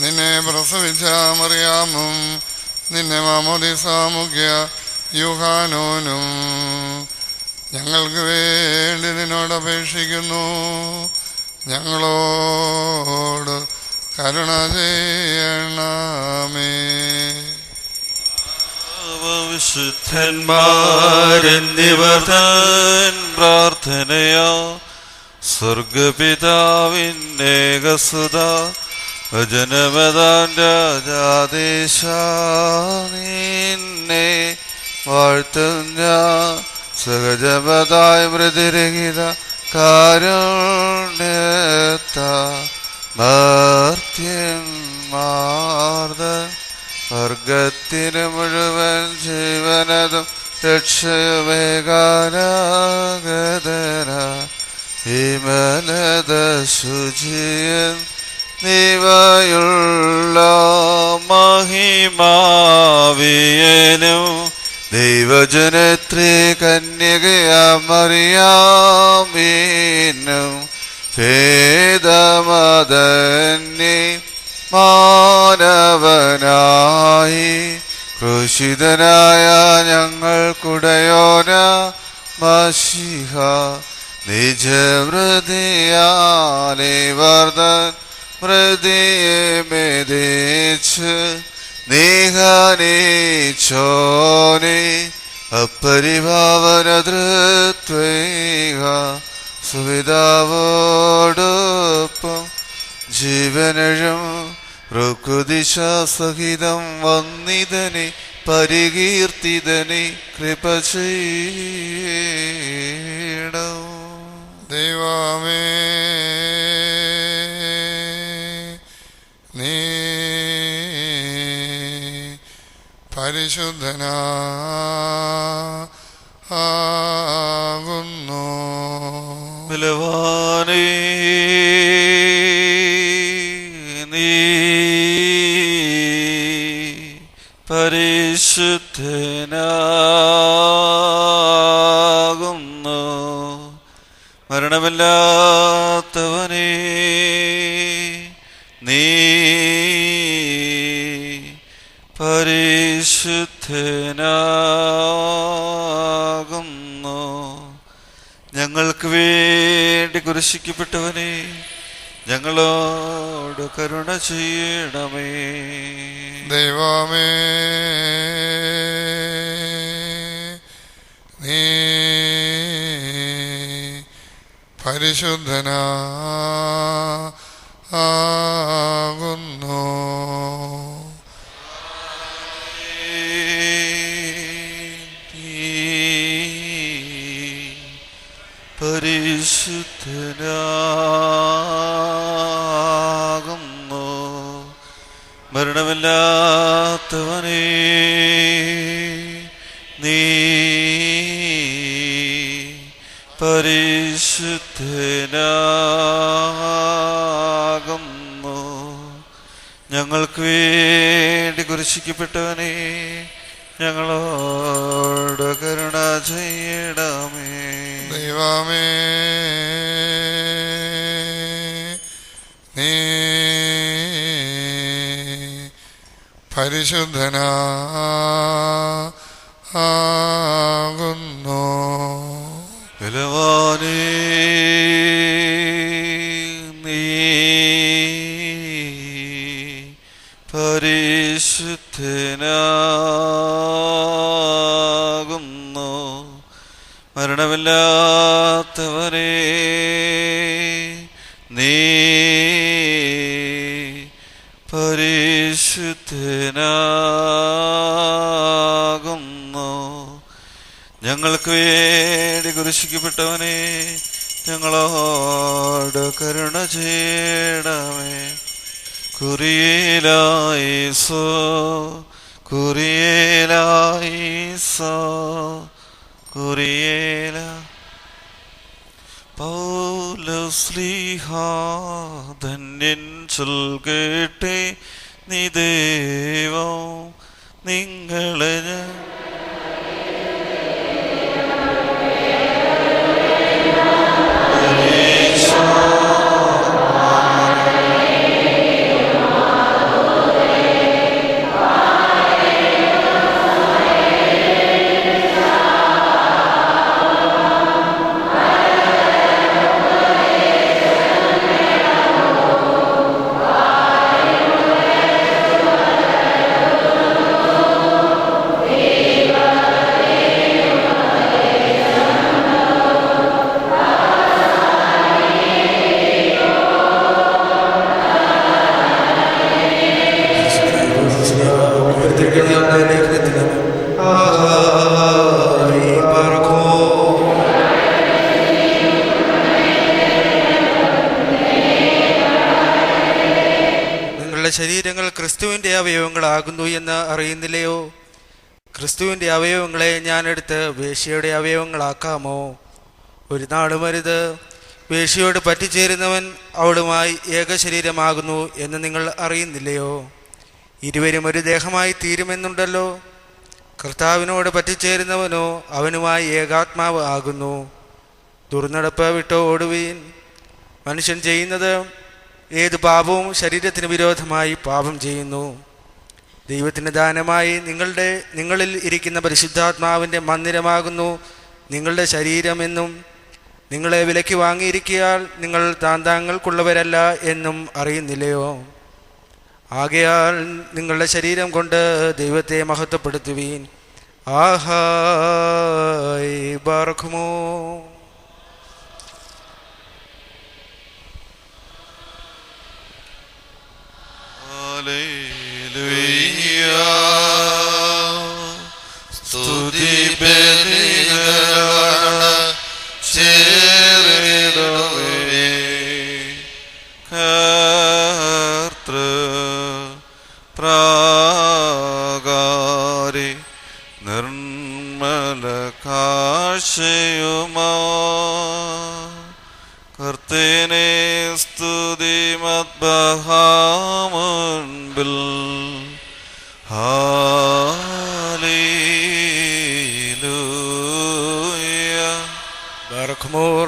നിന്നെ പ്രസവിച്ച മറിയാമും നിന്നെ മാമോദീസ മുഖ്യ യൂഹാനോനും ഞങ്ങൾക്ക് വേണ്ടി നിന്നോട് അപേക്ഷിക്കുന്നു. ഞങ്ങളോട് കരുണ ചെയ്യണമേ. വിശുദ്ധന്മാരെന്നിവർ തൻ പ്രാർത്ഥനയോ സ്വർഗപിതാവിന്നേകസുത വചനമതാൻ രാജാദേശ നിന്നെ വാഴ്ത്തും ഞാൻ സഹജമതായ മൃതിരഹിത കാരുണ്യത്ത മർത്യന്മാർദൻ വർഗത്തിന് മുഴുവൻ ജീവനതും രക്ഷയുമേകാനാഗതന വിമലത ശുചിയൻ നിവയുള്ള മഹിമാവിയനും ദൈവജനത്രീ കന്യകയമറിയാമീനും ഭേദമതന്നി മാനവനായി ക്രൂശിതനായ ഞങ്ങൾക്കുടയോന മശിഹ നിജവൃതിയാലേ വർദ്ധൻ മൃതിയെ മെതിച്ച് നിഹനിച്ചോനെ അപരിഭാവനതൃത്വേഹ സുവിധാവോടൊപ്പം ജീവനഴും ഋക്കുദിശ സഹിതം വന്നിതനെ പരികീർത്തിതനെ കൃപ ചെയ്യണം. ദൈവമേ നീ പരിശുദ്ധനാകുന്നു. ബലവാനേ നീ പരിശുദ്ധനാകുന്നു. മരണമില്ലാത്തവനേ നീ പരിശുദ്ധനാകുന്നു. ഞങ്ങൾക്ക് വേണ്ടി കുരിശിക്കപ്പെട്ടവനേ ഞങ്ങളോട് കരുണ ചെയ്യണമേ. ദൈവമേ നീ പരിശുദ്ധനാകുന്നു. പരിശുദ്ധനാകുന്നു. മരണമില്ലാത്തവനേ നീ പരിശുദ്ധനാകുന്നു. ഞങ്ങൾക്ക് വേണ്ടി കുരിശിക്കപ്പെട്ടവനേ ഞങ്ങളോട് കരുണ ചെയ്യണമേ. ദൈവമേ നീ പരിശുദ്ധനാകുന്നു. ബലവാനേ നീ പരിശുദ്ധനാകുന്നു. മരണമില്ലാത്തവനേ നീ പരിശുദ്ധനാകുന്നു. ഞങ്ങൾക്ക് വേണ്ടി കുരിശിക്കപ്പെട്ടവനേ ഞങ്ങളോട് കരുണ ചെയ്യണമേ. കുരിയേലായിസോ കുരിയേലായിസോ കുരിയേല പൗലോസ്ലീഹ ധന്യൻ ചൊൽകേട്ടെ നീ ദൈവം നിങ്ങളെ ഞാൻ ശരീരങ്ങൾ ക്രിസ്തുവിൻ്റെ അവയവങ്ങളാകുന്നു എന്ന് അറിയുന്നില്ലയോ? ക്രിസ്തുവിൻ്റെ അവയവങ്ങളെ ഞാനെടുത്ത് വേശ്യയുടെ അവയവങ്ങളാക്കാമോ? ഒരു നാളും അരുത്. വേശ്യയോട് പറ്റിച്ചേരുന്നവൻ അവളുമായി ഏകശരീരമാകുന്നു എന്ന് നിങ്ങൾ അറിയുന്നില്ലയോ? ഇരുവരും ഒരു ദേഹമായി തീരുമെന്നുണ്ടല്ലോ. കർത്താവിനോട് പറ്റിച്ചേരുന്നവനോ അവനുമായി ഏകാത്മാവ് ആകുന്നു. ദുർനടപ്പ് വിട്ടോ ഓടുവീൻ. മനുഷ്യൻ ചെയ്യുന്നത് ഏത് പാപവും ശരീരത്തിന് വിരോധമായി പാപം ചെയ്യുന്നു. ദൈവത്തിന് ദാനമായി നിങ്ങളിൽ ഇരിക്കുന്ന പരിശുദ്ധാത്മാവിൻ്റെ മന്ദിരമാകുന്നു നിങ്ങളുടെ ശരീരമെന്നും നിങ്ങളെ വിലയ്ക്ക് വാങ്ങിയിരിക്കിയാൽ നിങ്ങൾ താന്താങ്ങൾക്കുള്ളവരല്ല എന്നും അറിയുന്നില്ലയോ? ആകയാൽ നിങ്ങളുടെ ശരീരം കൊണ്ട് ദൈവത്തെ മഹത്വപ്പെടുത്തുവീൻ. ആഹായ് ബാറക്കുമോ. സ്തുതി ബലികളാണ് ചേരിടവേ കർത്തൃ പ്രാകാരി നിർമ്മല കാശയുമാ കർത്തനെ സ്തുതി മദ്ബഹാമുൻപിൽ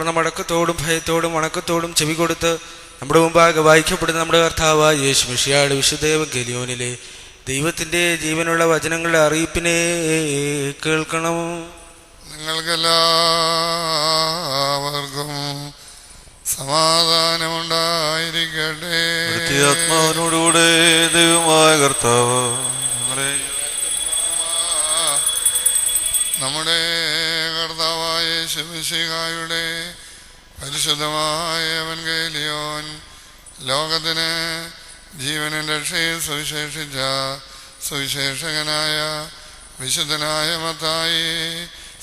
നമ്മുടെ അടക്കത്തോടും ഭയത്തോടും വണക്കത്തോടും ചെവി കൊടുത്ത് നമ്മുടെ മുമ്പാകെ വായിക്കപ്പെടുന്ന നമ്മുടെ കർത്താവായ യേശു മിശിഹായുടെ വിശുദ്ധ എവങ്കേലിയോനിലെ ദൈവത്തിൻ്റെ ജീവനുള്ള വചനങ്ങളുടെ അറിയിപ്പിനെ കേൾക്കണം. നിങ്ങൾക്കെല്ലാവർക്കും സമാധാനമുണ്ടായിരിക്കട്ടെ. ആത്മാവിനോടുകൂടെ ദൈവമായ കർത്താവ് നമ്മുടെ കർത്താവായ യേശു മിശിഹായുടെ പരിശുദ്ധമായ എവങ്കേലിയോൻ ലോകത്തിന് ജീവനും രക്ഷയും സുവിശേഷിച്ച സുവിശേഷകനായ വിശുദ്ധനായ മത്തായി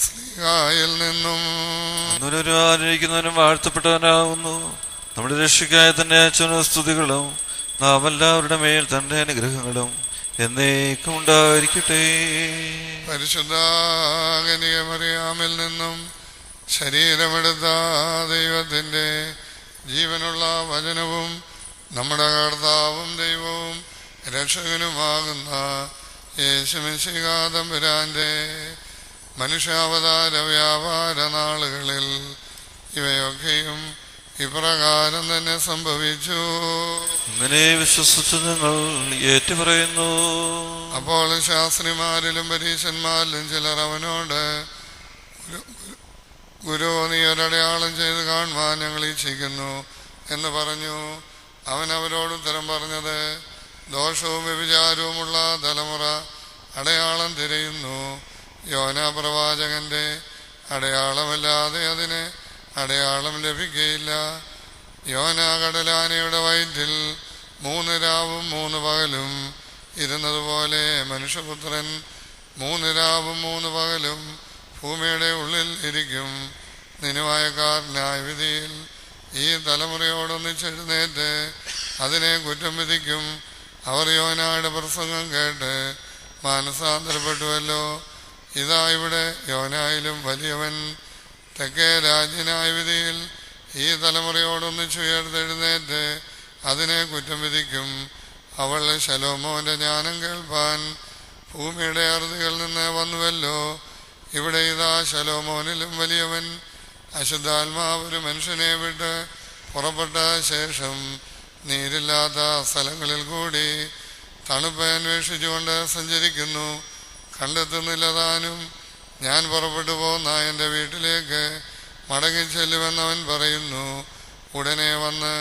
സ്ലീഹായിൽ നിന്നും ആചരിക്കുന്നവനും വാഴ്ത്തപ്പെട്ടവനാകുന്നു. നമ്മുടെ രക്ഷയ്ക്കായി തന്നെ അയച്ചവനും സ്തുതികളും നാം എല്ലാവരുടെ മേൽ തന്റെ അനുഗ്രഹങ്ങളും എന്നേക്കും ഉണ്ടായിരിക്കട്ടെ. പരിശുദ്ധ കന്യകമറിയാമിൽ നിന്നും ശരീരമെടുത്ത ദൈവത്തിൻ്റെ ജീവനുള്ള വചനവും നമ്മുടെ കർത്താവും ദൈവവും രക്ഷകനുമാകുന്ന യേശുമിശിഹാ തമ്പുരാന്റെ മനുഷ്യാവതാര വ്യാപാര നാളുകളിൽ ഇവയൊക്കെയും ഇപ്രകാരം തന്നെ സംഭവിച്ചു. അങ്ങനെ വിശ്വസിച്ച് ഞങ്ങൾ ഏറ്റുപറയുന്നു. അപ്പോൾ ശാസ്ത്രിമാരിലും പരീശന്മാരിലും ചിലർ അവനോട്, ഗുരു, നീ ഒരടയാളം ചെയ്ത് കാണുവാൻ ഞങ്ങൾ ഇച്ഛിക്കുന്നു എന്ന് പറഞ്ഞു. അവൻ അവരോട് ഉത്തരം പറഞ്ഞത്, ദോഷവും വ്യഭിചാരവുമുള്ള തലമുറ അടയാളം തിരയുന്നു. യോനാ പ്രവാചകന്റെ അടയാളമല്ലാതെ അതിന് അടയാളം ലഭിക്കുകയില്ല. യോനാ കടലാനയുടെ വയറ്റിൽ 3 രാവും 3 പകലും ഇരുന്നതുപോലെ മനുഷ്യപുത്രൻ 3 രാവും 3 പകലും ഭൂമിയുടെ ഉള്ളിൽ ഇരിക്കും. നിനുവായക്കാരനായ വിധിയിൽ ഈ തലമുറയോടൊന്നിച്ചെഴുന്നേറ്റ് അതിനെ കുറ്റം വിധിക്കും. അവർ യോനായുടെ പ്രസംഗം കേട്ട് മാനസാന്തരപ്പെട്ടുവല്ലോ. ഇതാ ഇവിടെ യോനായിലും വലിയവൻ തെക്കേ രാജ്യനായ വിധിയിൽ ഈ തലമുറയോടൊന്നിച്ചുയർത്തെഴുന്നേറ്റ് അതിനെ കുറ്റം വിധിക്കും. അവൾ ശലോമോന്റെ ജ്ഞാനം കേൾപ്പാൻ ഭൂമിയുടെ അറുതികളിൽ നിന്ന് വന്നുവല്ലോ. ഇവിടെ ഇതാ ശലോമോനിലും വലിയവൻ അശുദ്ധാത്മാവ് ഒരു മനുഷ്യനെ വിട്ട് പുറപ്പെട്ട ശേഷം നീരില്ലാത്ത സ്ഥലങ്ങളിൽ കൂടി തണുപ്പ് അന്വേഷിച്ചുകൊണ്ട് സഞ്ചരിക്കുന്നു. കണ്ടെത്തുന്നില്ല താനും. ഞാൻ പുറപ്പെട്ടു പോന്ന എൻ്റെ വീട്ടിലേക്ക് മടങ്ങിച്ചെല്ലുമെന്നവൻ പറയുന്നു. ഉടനെ വന്ന്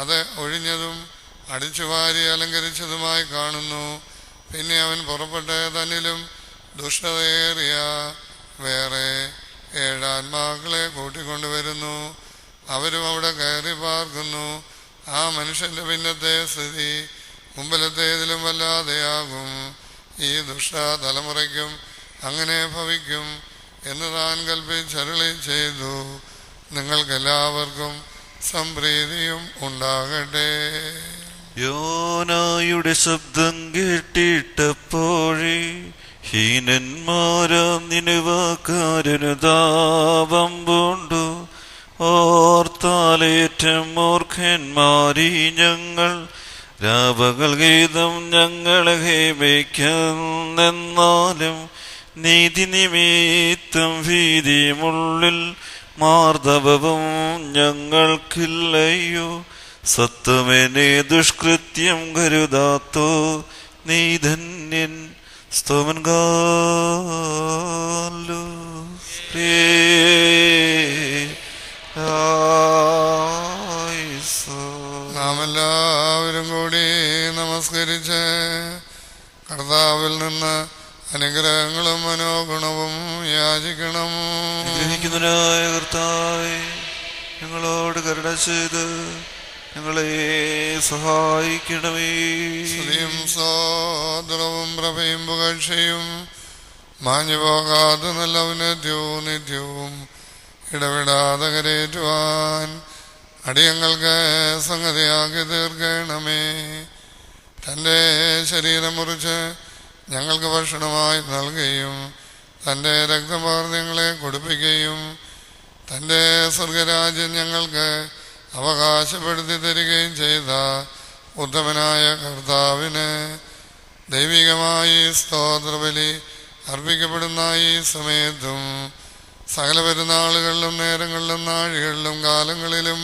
അത് ഒഴിഞ്ഞതും അടിച്ചുവാരി അലങ്കരിച്ചതുമായി കാണുന്നു. പിന്നെ അവൻ പുറപ്പെട്ട് തന്നിലും ദുഷ്ടതയേറിയ വേറെ 7 ആത്മാക്കളെ കൂട്ടിക്കൊണ്ടുവരുന്നു. അവരും അവിടെ കയറി പാർക്കുന്നു. ആ മനുഷ്യന്റെ പിന്നത്തെ സ്ഥിതി മുമ്പിലത്തേതിലും വല്ലാതെയാകും. ഈ ദുഷ്ട തലമുറയ്ക്കും അങ്ങനെ ഭവിക്കും എന്ന് താൻ കൽപ്പിച്ചരുളി ചെയ്തു. നിങ്ങൾക്കെല്ലാവർക്കും സംപ്രീതിയും ഉണ്ടാകട്ടെ. യോനായുടെ ശബ്ദം കേട്ടിട്ടപ്പോഴേ ഹീനന്മാരാം നിനുവാക്കാരനു താപം പൂണ്ടു. ഓർത്താലേറ്റം മൂർഖന്മാരീ ഞങ്ങൾ രാപകൽ ഗീതം ഞങ്ങളെ ഹേമിക്കുന്നെന്നാലും നീതി നിമിത്തം ഭീതിയുമുള്ളിൽ മാർദ്ദവവും ഞങ്ങൾക്കില്ലയോ. സത്വമെന്നെ ദുഷ്കൃത്യം കരുതാത്തോ നീ ധന്യൻ. സ്തോമൻ ഗാലോ നാം എല്ലാവരും കൂടി നമസ്കരിച്ച് കർത്താവിൽ നിന്ന് അനുഗ്രഹങ്ങളും മനോഗുണവും യാചിക്കണം. അനുഗ്രഹിക്കുന്നവനായ കർത്താവേ, ഞങ്ങളോട് കരുണ ചെയ്ത് ഞങ്ങളെ സഹായിക്കണമേ. സ്തുതിയും സ്തോത്രവും പ്രഭയും പുകഴ്ചയും മാഞ്ഞു പോകാതെ നല്ല ഔന്നത്യവും നിത്യവും ഇടവിടാതെ കരേറ്റുവാൻ അടിയങ്ങൾക്ക് സംഗതിയാക്കി തീർക്കണമേ. തൻ്റെ ശരീരം മുറിച്ച് ഞങ്ങൾക്ക് ഭക്ഷണമായി നൽകുകയും തൻ്റെ രക്തം പകർന്ന് ഞങ്ങളെ കുടിപ്പിക്കുകയും തൻ്റെ സ്വർഗരാജ്യം ഞങ്ങൾക്ക് അവകാശപ്പെടുത്തി തരികയും ചെയ്ത ഉത്തമനായ കർത്താവിന് ദൈവികമായി സ്തോത്രബലി അർപ്പിക്കപ്പെടുന്ന ഈ സമയത്തും സകല പെരുന്നാളുകളിലും നേരങ്ങളിലും നാഴികളിലും കാലങ്ങളിലും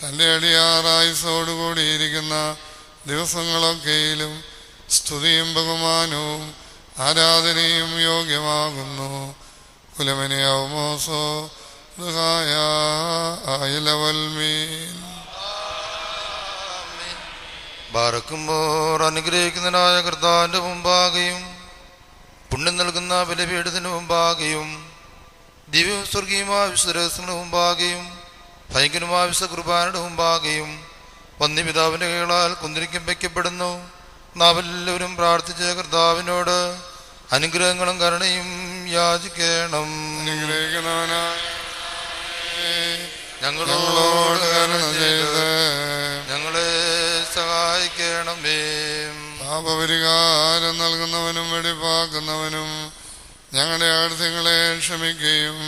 തൻ്റെ അടിയാറായുസോടുകൂടിയിരിക്കുന്ന ദിവസങ്ങളൊക്കെയിലും സ്തുതിയും ബഹുമാനവും ആരാധനയും യോഗ്യമാകുന്നു. കുലമനിയാവുമോസോ ബാറക്കുമ്പോൾ അനുഗ്രഹിക്കുന്നതിനായ കർത്താവിന്റെ മുമ്പാകെയും പുണ്യം നൽകുന്ന ബലിപീഠത്തിന് മുമ്പാകെയും ദിവ്യവും സ്വർഗീയമായ വിശുദ്ധരഹസ്യങ്ങളുടെ മുമ്പാകെയും ഭയങ്കരമായ വിശുദ്ധ കുർബാനയുടെ മുമ്പാകെയും വന്യപിതാവിന്റെ കൈകളാൽ കുന്തിരിക്കും വയ്ക്കപ്പെടുന്നു. നാം എല്ലാവരും പ്രാർത്ഥിച്ച കർത്താവിനോട് അനുഗ്രഹങ്ങളും കരുണയും യാചിക്കണം. ഞങ്ങളോട് കരുണ ചെയ്ത് ഞങ്ങളെ സഹായിക്കണമേ. പാപപരിഹാരം നൽകുന്നവനും വെടിപ്പാക്കുന്നവനും ഞങ്ങളുടെ ആഴ്ചകളെ ക്ഷമിക്കുകയും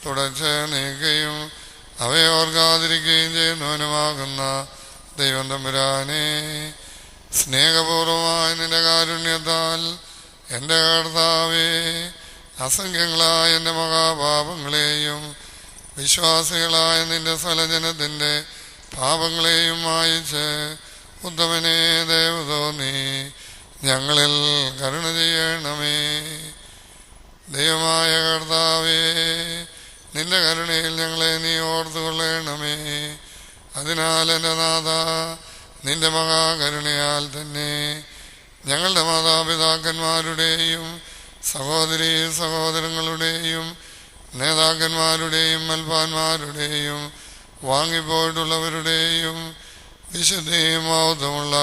തുടച്ച് നീക്കുകയും അവയെ ഓർക്കാതിരിക്കുകയും ചെയ്യുന്നവനുമാകുന്ന ദൈവം തമ്പുരാനെ, സ്നേഹപൂർവമായ നിന്റെ കാരുണ്യത്താൽ എൻ്റെ കർത്താവേ, അസംഖ്യങ്ങളായ എൻ്റെ മഹാപാപങ്ങളെയും വിശ്വാസികളായ നിന്റെ സ്വലജനത്തിൻ്റെ പാപങ്ങളെയും മായിച്ച് ഉത്തമനെ ദയവ് തോന്നി ഞങ്ങളിൽ കരുണ ചെയ്യണമേ. ദൈവമായ കർത്താവേ, നിന്റെ കരുണയിൽ ഞങ്ങളെ നീ ഓർത്തുകൊള്ളണമേ. അതിനാൽ എൻ്റെ നാഥ, നിന്റെ മഹാകരുണയാൽ തന്നെ ഞങ്ങളുടെ മാതാപിതാക്കന്മാരുടെയും സഹോദരീ സഹോദരങ്ങളുടെയും നേതാക്കന്മാരുടെയും മൽപ്പാന്മാരുടെയും വാങ്ങിപ്പോയിട്ടുള്ളവരുടെയും വിശുദ്ധിയും മഹത്വമുള്ള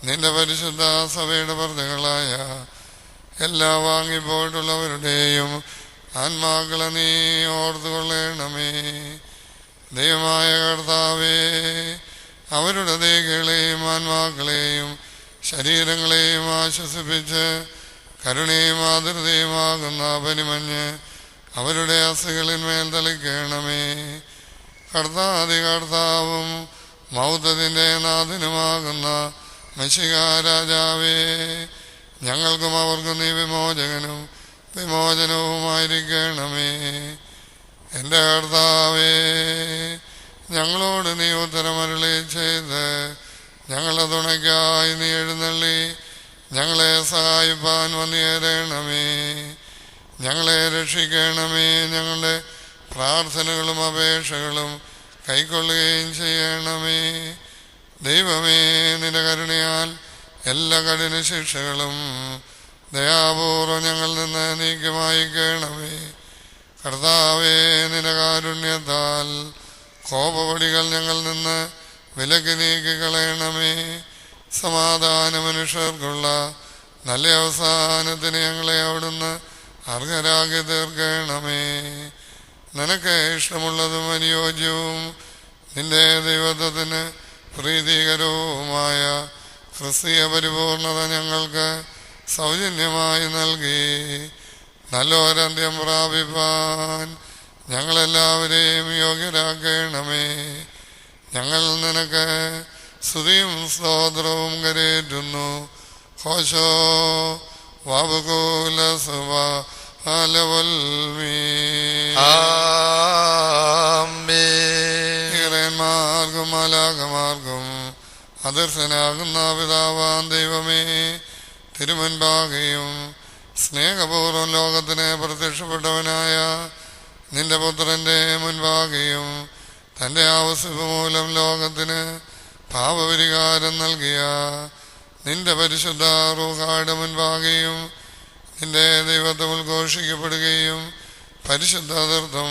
നിന്റെ പരിശുദ്ധ സഭയുടെ പ്രജകളായ എല്ലാ വാങ്ങിപ്പോയിട്ടുള്ളവരുടെയും ആത്മാക്കളെ നീ ഓർത്തുകൊള്ളണമേ. ദൈവമായ കർത്താവേ, അവരുടെ ദേഹികളെയും ആത്മാക്കളെയും ശരീരങ്ങളെയും ആശ്വസിപ്പിച്ച് കരുണയും മാതൃതയുമാകുന്ന പനിമഞ്ഞ് അവരുടെ അസ്ഥികളിന്മേൽ തളിക്കണമേ. കർത്താവും മൗത്തതിൻ്റെ നാഥനുമാകുന്ന മിശിഹാ രാജാവേ, ഞങ്ങൾക്കും അവർക്കും നീ വിമോചനവുമായിരിക്കണമേ. എൻ്റെ കർത്താവേ, ഞങ്ങളോട് നീ ഉത്തരമരുളി ചെയ്ത് ഞങ്ങളെ തുണയ്ക്കായി നീ എഴുന്നള്ളി ഞങ്ങളെ സഹായിപ്പാൻ വന്നേരണമേ. ഞങ്ങളെ രക്ഷിക്കണമേ. ഞങ്ങളുടെ പ്രാർത്ഥനകളും അപേക്ഷകളും കൈക്കൊള്ളുകയും ചെയ്യണമേ. ദൈവമേ, നിന്റെ കരുണയാൽ എല്ലാ കഠിന ശിക്ഷകളും ദയാപൂർവം ഞങ്ങളിൽ നിന്ന് നീക്കി മായ്ക്കണമേ. കർത്താവേ, നിന്റെ കാരുണ്യത്താൽ കോപവടികൾ ഞങ്ങളിൽ നിന്ന് വിലക്ക് നീക്കിക്കളയണമേ. സമാധാന മനുഷ്യർക്കുള്ള നല്ല അവസാനത്തിന് ഞങ്ങളെ അവിടുന്ന് അർഹരാക്കി തീർക്കണമേ. നിനക്ക് ഇഷ്ടമുള്ളതും അനുയോജ്യവും നിന്റെ ദൈവത്വത്തിന് പ്രീതികരവുമായ ക്രിസ്തീയ പരിപൂർണത ഞങ്ങൾക്ക് സൗജന്യമായി നൽകി നല്ലൊരന്ത്യം പ്രാപിപ്പാൻ ഞങ്ങളെല്ലാവരെയും യോഗ്യരാക്കണമേ. ഞങ്ങൾ നിനക്ക് സ്തുതിയും സ്തോത്രവും കരേറ്റുന്നു. ഹോശോ വാബുകൂല സുബാലവൽമീറന്മാർക്കും മാലാഖമാർക്കും അദർശനാകുന്ന പിതാവാൻ ദൈവമേ, തിരുമുൻപാകെയും സ്നേഹപൂർവ്വം ലോകത്തിന് പ്രത്യക്ഷപ്പെട്ടവനായ നിന്റെ പുത്രന്റെ മുൻപാകെയും തൻ്റെ ആവശ്യപ്പ് മൂലം ലോകത്തിന് പാപപരിഹാരം നൽകിയ നിന്റെ പരിശുദ്ധ റൂഹായുടെ മുൻപാകെയും നിന്റെ ദൈവത്വം ഉദ്ഘോഷിക്കപ്പെടുകയും പരിശുദ്ധ തീർത്ഥം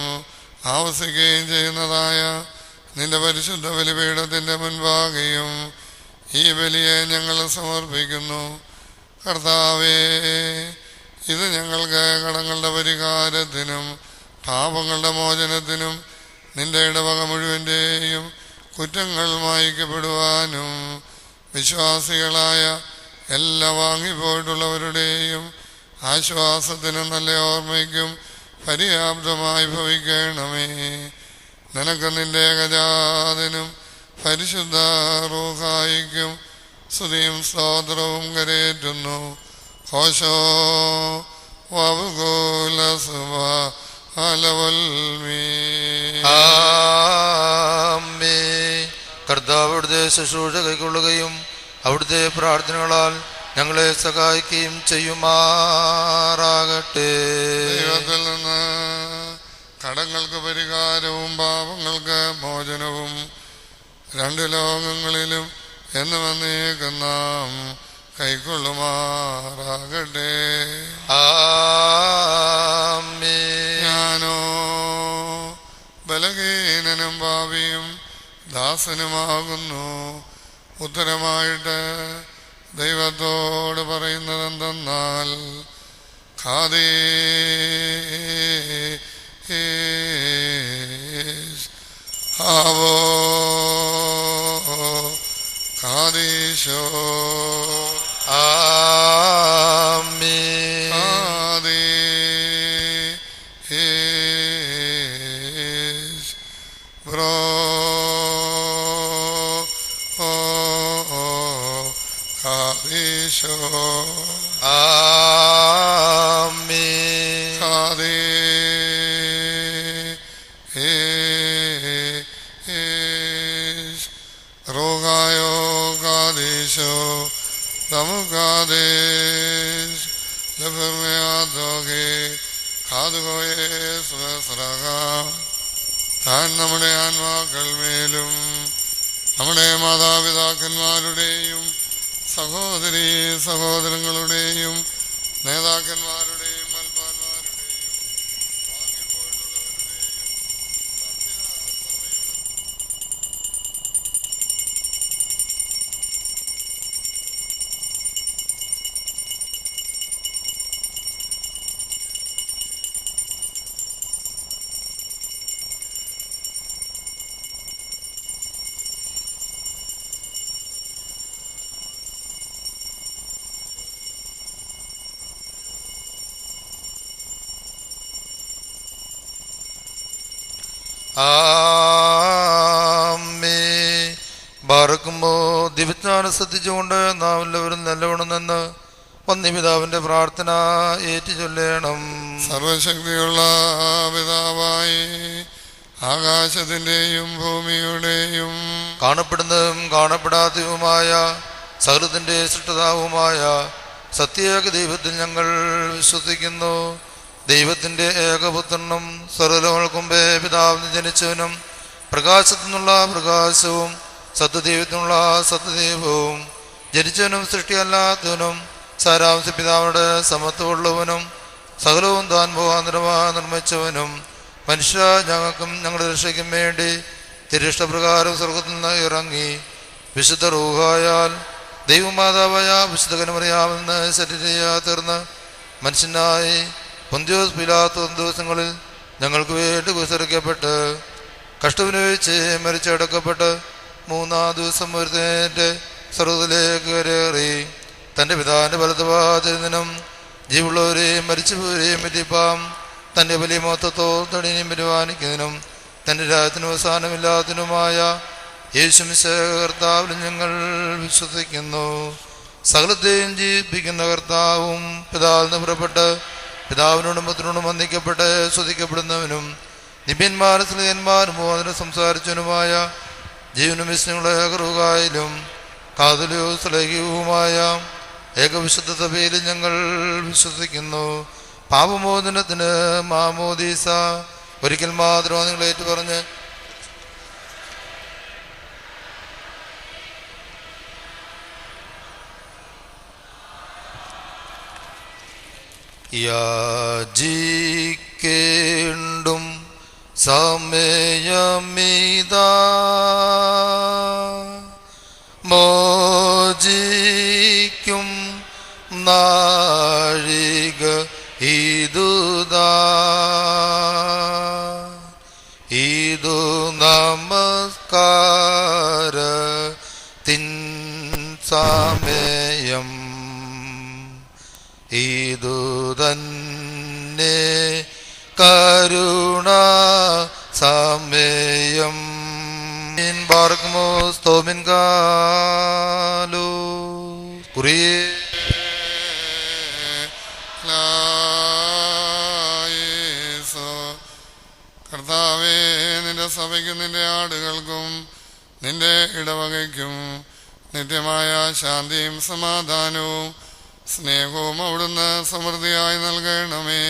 ആവസിക്കുകയും ചെയ്യുന്നതായ നിന്റെ പരിശുദ്ധ ബലിപീഠത്തിൻ്റെ മുൻപാകെയും ഈ ബലിയെ ഞങ്ങൾ സമർപ്പിക്കുന്നു. കർത്താവേ, ഇത് ഞങ്ങൾക്ക് കടങ്ങളുടെ പരിഹാരത്തിനും പാപങ്ങളുടെ മോചനത്തിനും നിന്റെ ഇടവക മുഴുവൻ്റെയും കുറ്റങ്ങൾ മായ്ക്കപ്പെടുവാനും വിശ്വാസികളായ എല്ലാ വാങ്ങിപ്പോയിട്ടുള്ളവരുടെയും ആശ്വാസത്തിനും നല്ല ഓർമ്മയ്ക്കും പര്യാപ്തമായി ഭവിക്കണമേ. നിനക്ക് നിന്റെ ഏകജാതനും പരിശുദ്ധ റൂഹായിക്കും സ്തുതിയും സ്തോത്രവും കരേറ്റുന്നു. ഹോശോ വബുകൂല സുബാലവൽമീ. കർത്താവ് അവിടുത്തെ ശുശ്രൂഷ കൈക്കൊള്ളുകയും അവിടുത്തെ പ്രാർത്ഥനകളാൽ ഞങ്ങളെ സഹായിക്കുകയും ചെയ്യുമാറാകട്ടെ. ദൈവത്തിൽ നിന്ന് കടങ്ങൾക്ക് പരിഹാരവും പാപങ്ങൾക്ക് മോചനവും രണ്ട് ലോകങ്ങളിലും എന്ന് വന്നേക്കും നാം കൈക്കൊള്ളുമാറാകട്ടെ. ഞാനോ ബലഹീനനും ഭാവിയും ദാസനുമാകുന്നു. ഉത്തരമായിട്ട് ദൈവത്തോട് പറയുന്നത് എന്തെന്നാൽ, ആവോ കാദീശോ താൻ നമ്മുടെ ആത്മാക്കൾ മേലും നമ്മുടെ മാതാപിതാക്കന്മാരുടെയും സഹോദരീ സഹോദരങ്ങളുടെയും നേതാക്കന്മാരുടെയും മൽപ്പാന്മാരുടെയും പാർക്കുമ്പോ ദിവ്യജ്ഞാനം ശ്രദ്ധിച്ചുകൊണ്ട് നാം എല്ലാവരും നല്ലവണ്ണം നിന്ന് വന്യപിതാവിന്റെ പ്രാർത്ഥന ഏറ്റു ചൊല്ലണം. സർവശക്തിയുള്ള പിതാവായി ആകാശത്തിന്റെയും ഭൂമിയുടെയും കാണപ്പെടുന്നതും കാണപ്പെടാത്തതുമായ സകലത്തിന്റെ സൃഷ്ടാവുമായ സത്യേക ദൈവത്തിൽ ഞങ്ങൾ വിശ്വസിക്കുന്നു. ദൈവത്തിന്റെ ഏകപുത്രനും സർവ്വലോകങ്ങൾക്കുമ്പേ പിതാവിന് ജനിച്ചവനും പ്രകാശത്തു നിന്നുള്ള പ്രകാശവും സത്യദൈവത്തിനുള്ള സത്യദൈവവും ജനിച്ചവനും സൃഷ്ടിയല്ലാത്തവനും സാരാംശ പിതാവിന്റെ സമത്വമുള്ളവനും സകലവും താൻ മുഖാന്തരമായി നിർമ്മിച്ചവനും മനുഷ്യ ഞങ്ങൾക്കും ഞങ്ങളുടെ രക്ഷയ്ക്കും വേണ്ടി തിരിഷ്ടപ്രകാരം സ്വർഗത്തിൽ നിന്ന് ഇറങ്ങി വിശുദ്ധ റൂഹായാൽ ദൈവമാതാവായ വിശുദ്ധ കന്യമറിയാമെന്ന് ശരീരയാ തീർന്ന് മനുഷ്യനായി പൊന്തിയോസ് പിലാത്തോസ് ദിവസങ്ങളിൽ ഞങ്ങൾക്ക് വേണ്ടി കുസരിക്കപ്പെട്ട് കഷ്ടവിനുവെച്ച് മരിച്ചടക്കപ്പെട്ട് മൂന്നാം ദിവസം ഒരുത്തേൻ്റെ സ്വർഗ്ഗത്തിലേക്ക് കയറി തൻ്റെ പിതാവിൻ്റെ വലതുഭാഗത്തിനും ജീവുള്ളവരെയും മരിച്ചുപോരെയും വിധിപ്പാം തൻ്റെ വലിയ മൊത്തത്തോടണിയും പരിപാലിക്കുന്നതിനും തൻ്റെ രാജ്യത്തിന് അവസാനമില്ലാത്തതിനുമായ യേശുമിശിഹാ കർത്താവിൽ ഞങ്ങൾ വിശ്വസിക്കുന്നു. സകലത്തെയും ജീവിപ്പിക്കുന്ന കർത്താവും പിതാവിൽ നിന്ന് പുറപ്പെട്ട് പിതാവിനോടും പുത്രനോടും വന്ദിക്കപ്പെട്ട് സ്തുതിക്കപ്പെടുന്നവനും നിബ്യന്മാരും സ്ത്രീയന്മാരും മോഹനം സംസാരിച്ചവനുമായ ജീവനും വിസ്മയുള്ള ഏകറുകായിലും കാതലും സ്ലേഹവുമായ ഏകവിശുദ്ധ സഭയിൽ ഞങ്ങൾ വിശ്വസിക്കുന്നു. പാപമോചനത്തിന് മാമോദീസ ഒരിക്കൽ മാത്രം നിങ്ങൾ ഏറ്റുപറഞ്ഞ് യാചിക്കേണ്ടും സമയമിതാ മോചിക്കും നാഴിക ഇതുദാ ഇതു നമസ്കാരത്തിൻ സമയം ഇതു തന്നെ കരുണ സമയം. ബാർക്കുമോ സ്തോമിൻ കാലോ കുറിയേ കർത്താവേ, നിന്റെ സഭയ്ക്കും നിന്റെ ആടുകൾക്കും നിന്റെ ഇടവകയ്ക്കും നിത്യമായ ശാന്തിയും സമാധാനവും സ്നേഹവും അവിടുന്ന് സമൃദ്ധിയായി നൽകണമേ.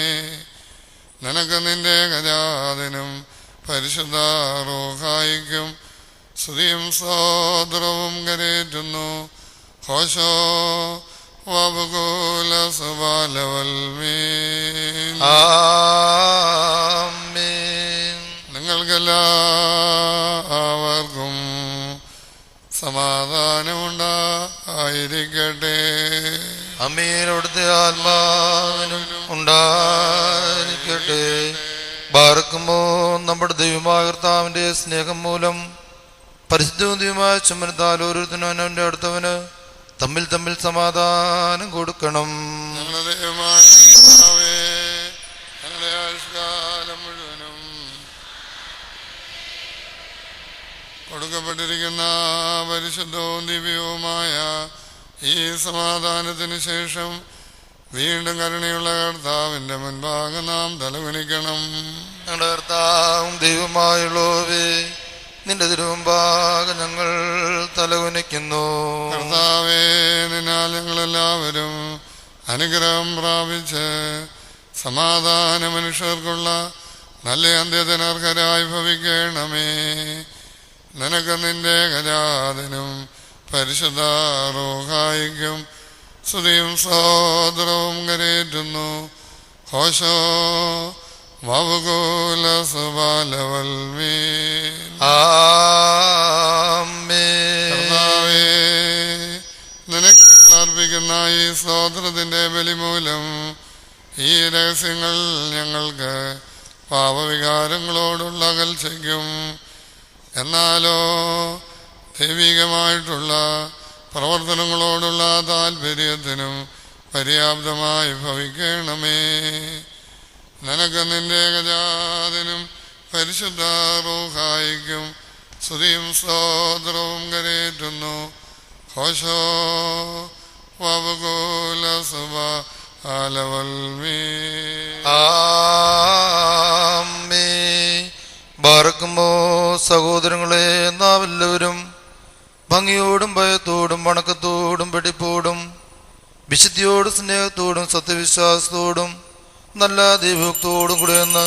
നിനക്ക് നിന്റെ ഗജാതിനും പരിശുദ്ധ റൂഹായിക്കും സ്തുതിയും സ്തോത്രവും കരേറ്റുന്നു. ഹോശോ വബുകൂല സുബാലവൽമീൻ. ആമേൻ. നിങ്ങൾക്കെല്ലാവർക്കും സമാധാനമുണ്ടായിരിക്കട്ടെ. ആമേൻ. അവിടുത്തെ ആത്മാവിനും ഉണ്ടായിരിക്കട്ടെ. ബാർക്കുമോ നമ്മുടെ ദൈവമായ കർത്താവിന്റെ സ്നേഹം മൂലം പരിശുദ്ധമായ ചുമനത്താൽ ഓരോരുത്തരും അവന്റെ അടുത്തവന് തമ്മിൽ തമ്മിൽ സമാധാനം കൊടുക്കണം. ഞങ്ങളുടെ ദൈവമായ കർത്താവേ, ഞങ്ങളുടെ ആയുഷ്കാലം മുഴുവനും കൊടുക്കപ്പെട്ടിരിക്കുന്ന പരിശുദ്ധവും ദിവ്യവുമായ ഈ സമാധാനത്തിന് ശേഷം വീണ്ടും കരുണയുള്ള കർത്താവിന്റെ മുൻപാകെ നാം തലകുനിക്കണം. ഞങ്ങളുടെ കർത്താവും ദൈവമായുള്ളവേ, നിന്റെ തിരുമുമ്പാകെ ഞങ്ങൾ തലകുനിക്കുന്നു. കർത്താവേ, നിന്നാൽ ഞങ്ങളെല്ലാവരും അനുഗ്രഹം പ്രാപിച്ച് സമാധാന മനുഷ്യർക്കുള്ള നല്ല അന്ത്യത്തിനർഹരായി ഭവിക്കണമേ. നിനക്ക് നിന്റെ ഗജാതിനും പരിശുദ്ധ റൂഹായിക്കും സ്തുതിയും സ്തോത്രവും കരേറ്റുന്നു. ഹോശോ വബുകൂല സുബാലവൽമീൻ. ആമേൻ. കർത്താവേ, നിനക്ക് അർപ്പിക്കുന്ന ഈ സ്തോത്രത്തിന്റെ ബലിമൂലം ഈ രഹസ്യങ്ങൾ ഞങ്ങൾക്ക് പാപവികാരങ്ങളോടുള്ള അകൽച്ചയ്ക്കും എന്നാലോ ദൈവികമായിട്ടുള്ള പ്രവർത്തനങ്ങളോടുള്ള താല്പര്യത്തിനും പര്യാപ്തമായി ഭവിക്കണമേ. നിനക്ക് നിന്റെ ഗജാതിനും പരിശുദ്ധ റൂഹായിക്കും സ്തുതിയും സ്തോത്രവും കരേറ്റുന്നു. ഹോശോ വബകുല സുബ ആലവൽമീ. ബാറക്കുമോ സഹോദരങ്ങളെ, നാം എല്ലാവരും ഭംഗിയോടും ഭയത്തോടും വണക്കത്തോടും വെടിപ്പോടും വിശുദ്ധിയോടും സ്നേഹത്തോടും സത്യവിശ്വാസത്തോടും നല്ല ദൈവഭക്തോടും കൂടെ എന്ന്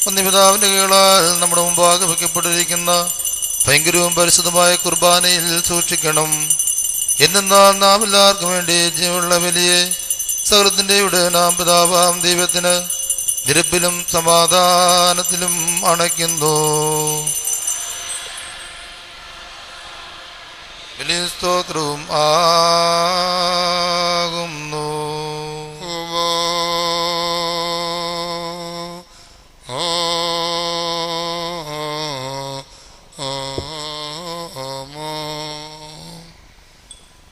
ഒന്നിപിതാവിൻ്റെ കീഴാൽ നമ്മുടെ മുമ്പാകെ വയ്ക്കപ്പെട്ടിരിക്കുന്ന ഭയങ്കരവും പരിശുദ്ധമായ കുർബാനയിൽ സൂക്ഷിക്കണം. എന്നാൽ നാം എല്ലാവർക്കും വേണ്ടി ജീവനുള്ള വലിയ സകലത്തിൻ്റെ നാം പിതാവാം ദൈവത്തിന് നിരപ്പിലും സമാധാനത്തിലും അണയ്ക്കുന്നു. വലിയ സ്തോത്രവും ആകുന്നു.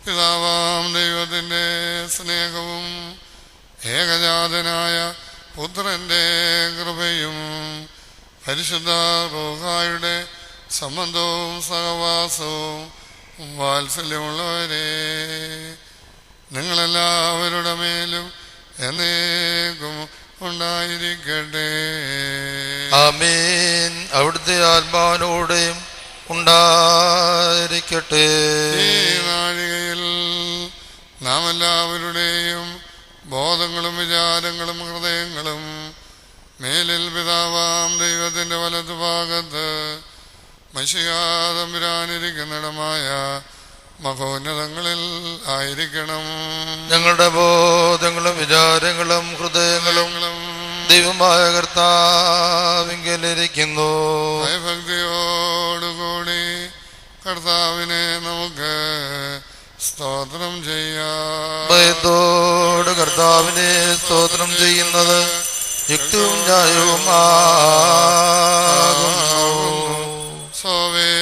പിതാവാം ദൈവത്തിൻ്റെ സ്നേഹവും ഏകജാതനായ പുത്രൻ്റെ കൃപയും പരിശുദ്ധ റൂഹായുടെ സംബന്ധവും സഹവാസവും വാത്സല്യമുള്ളവരെ നിങ്ങളെല്ലാവരുടെ മേലും എന്നേക്കും ഉണ്ടായിരിക്കട്ടെ. ആമേൻ. അവിടുത്തെ ആത്മാവിനോടെയും ഉണ്ടായിരിക്കട്ടെ. ഈ നാഴികയിൽ നാം എല്ലാവരുടെയും ബോധങ്ങളും വിചാരങ്ങളും ഹൃദയങ്ങളും മേലിൽ പിതാവാം ദൈവത്തിൻ്റെ വലതുഭാഗത്ത് മശിഹാതമ്പുരാനിരിക്കുന്നിടമായ മഹോന്നതങ്ങളിൽ ആയിരിക്കണം. ഞങ്ങളുടെ ബോധങ്ങളും വിചാരങ്ങളും ഹൃദയങ്ങളും ദൈവമായ കർത്താവിങ്കലിരിക്കുന്നു. ഭയഭക്തിയോടുകൂടി കർത്താവിനെ നമുക്ക് സ്തോത്രം ചെയ്യാം. ഭയത്തോട് കർത്താവിനെ സ്തോത്രം ചെയ്യുന്നത് യുക്തവും ന്യായവും ആകുന്നു. സോവേ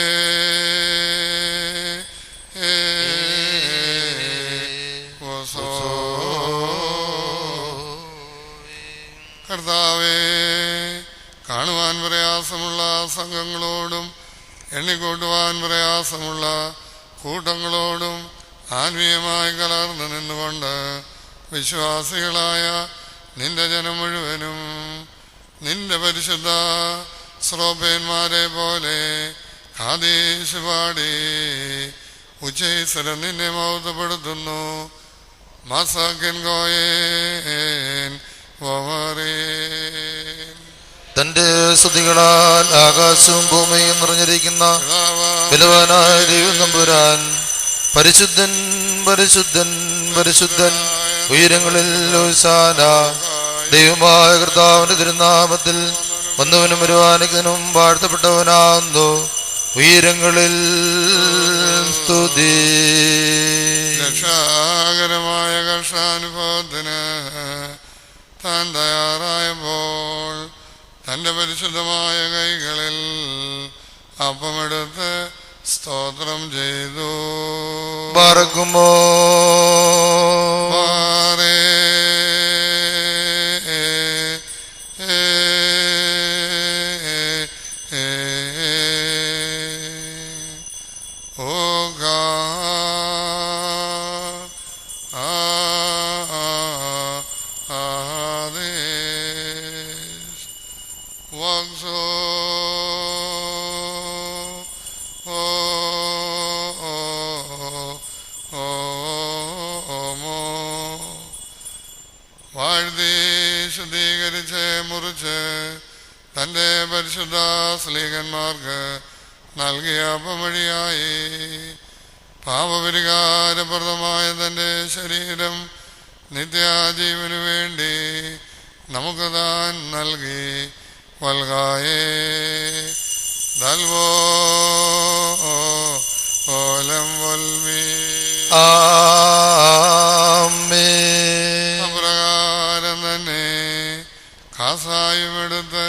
കർത്താവേ, കാണുവാൻ പ്രയാസമുള്ള സംഘങ്ങളോടും എണ്ണിക്കൂട്ടുവാൻ പ്രയാസമുള്ള കൂട്ടങ്ങളോടും ആത്മീയമായി കലർന്നു നിന്നുകൊണ്ട് വിശ്വാസികളായ നിന്റെ ജനം മുഴുവനും നിന്റെ പരിശുദ്ധ ശ്രോപ്പന്മാരെ പോലെ ആദേശ് പാടി ഉച്ചൈസ്വരം നിന്നെ മൗത്തപ്പെടുത്തുന്നു. മസാക്കൻ ഗോയേൻ തന്റെ സ്തുതികളാൽ ആകാശവും ഭൂമിയും നിറഞ്ഞിരിക്കുന്ന ബലവാനായ ദൈവം തമ്പുരാൻ പരിശുദ്ധൻ പരിശുദ്ധൻ പരിശുദ്ധൻ, ഉയരങ്ങളിൽ ഹോശാന. ദൈവമായ കർത്താവിന്റെ തിരുനാമത്തിൽ വന്നവനും വരുവാനിക്കനും വാഴ്ത്തപ്പെട്ടവനാകുന്നു. ഉയരങ്ങളിൽ സ്തുതി. രക്ഷാകരമായ കർഷാനുഭവത്തിന് താൻ തയ്യാറായപ്പോൾ തൻ്റെ പരിശുദ്ധമായ കൈകളിൽ അപ്പമെടുത്ത് സ്തോത്രം ചെയ്തു. പറക്കുമോ തൻ്റെ പരിശുദ്ധ സ്ലീഹന്മാർക്ക് നൽകിയ അപ്പവഴിയായി പാപപരിഹാരപ്രദമായ തൻ്റെ ശരീരം നിത്യാജീവനു വേണ്ടി നമുക്ക് താൻ നൽകി. വൽഗായേ ദൽവോ ഓലം വൽമീ. അപ്രകാരം തന്നെ കാസായുമെടുത്ത്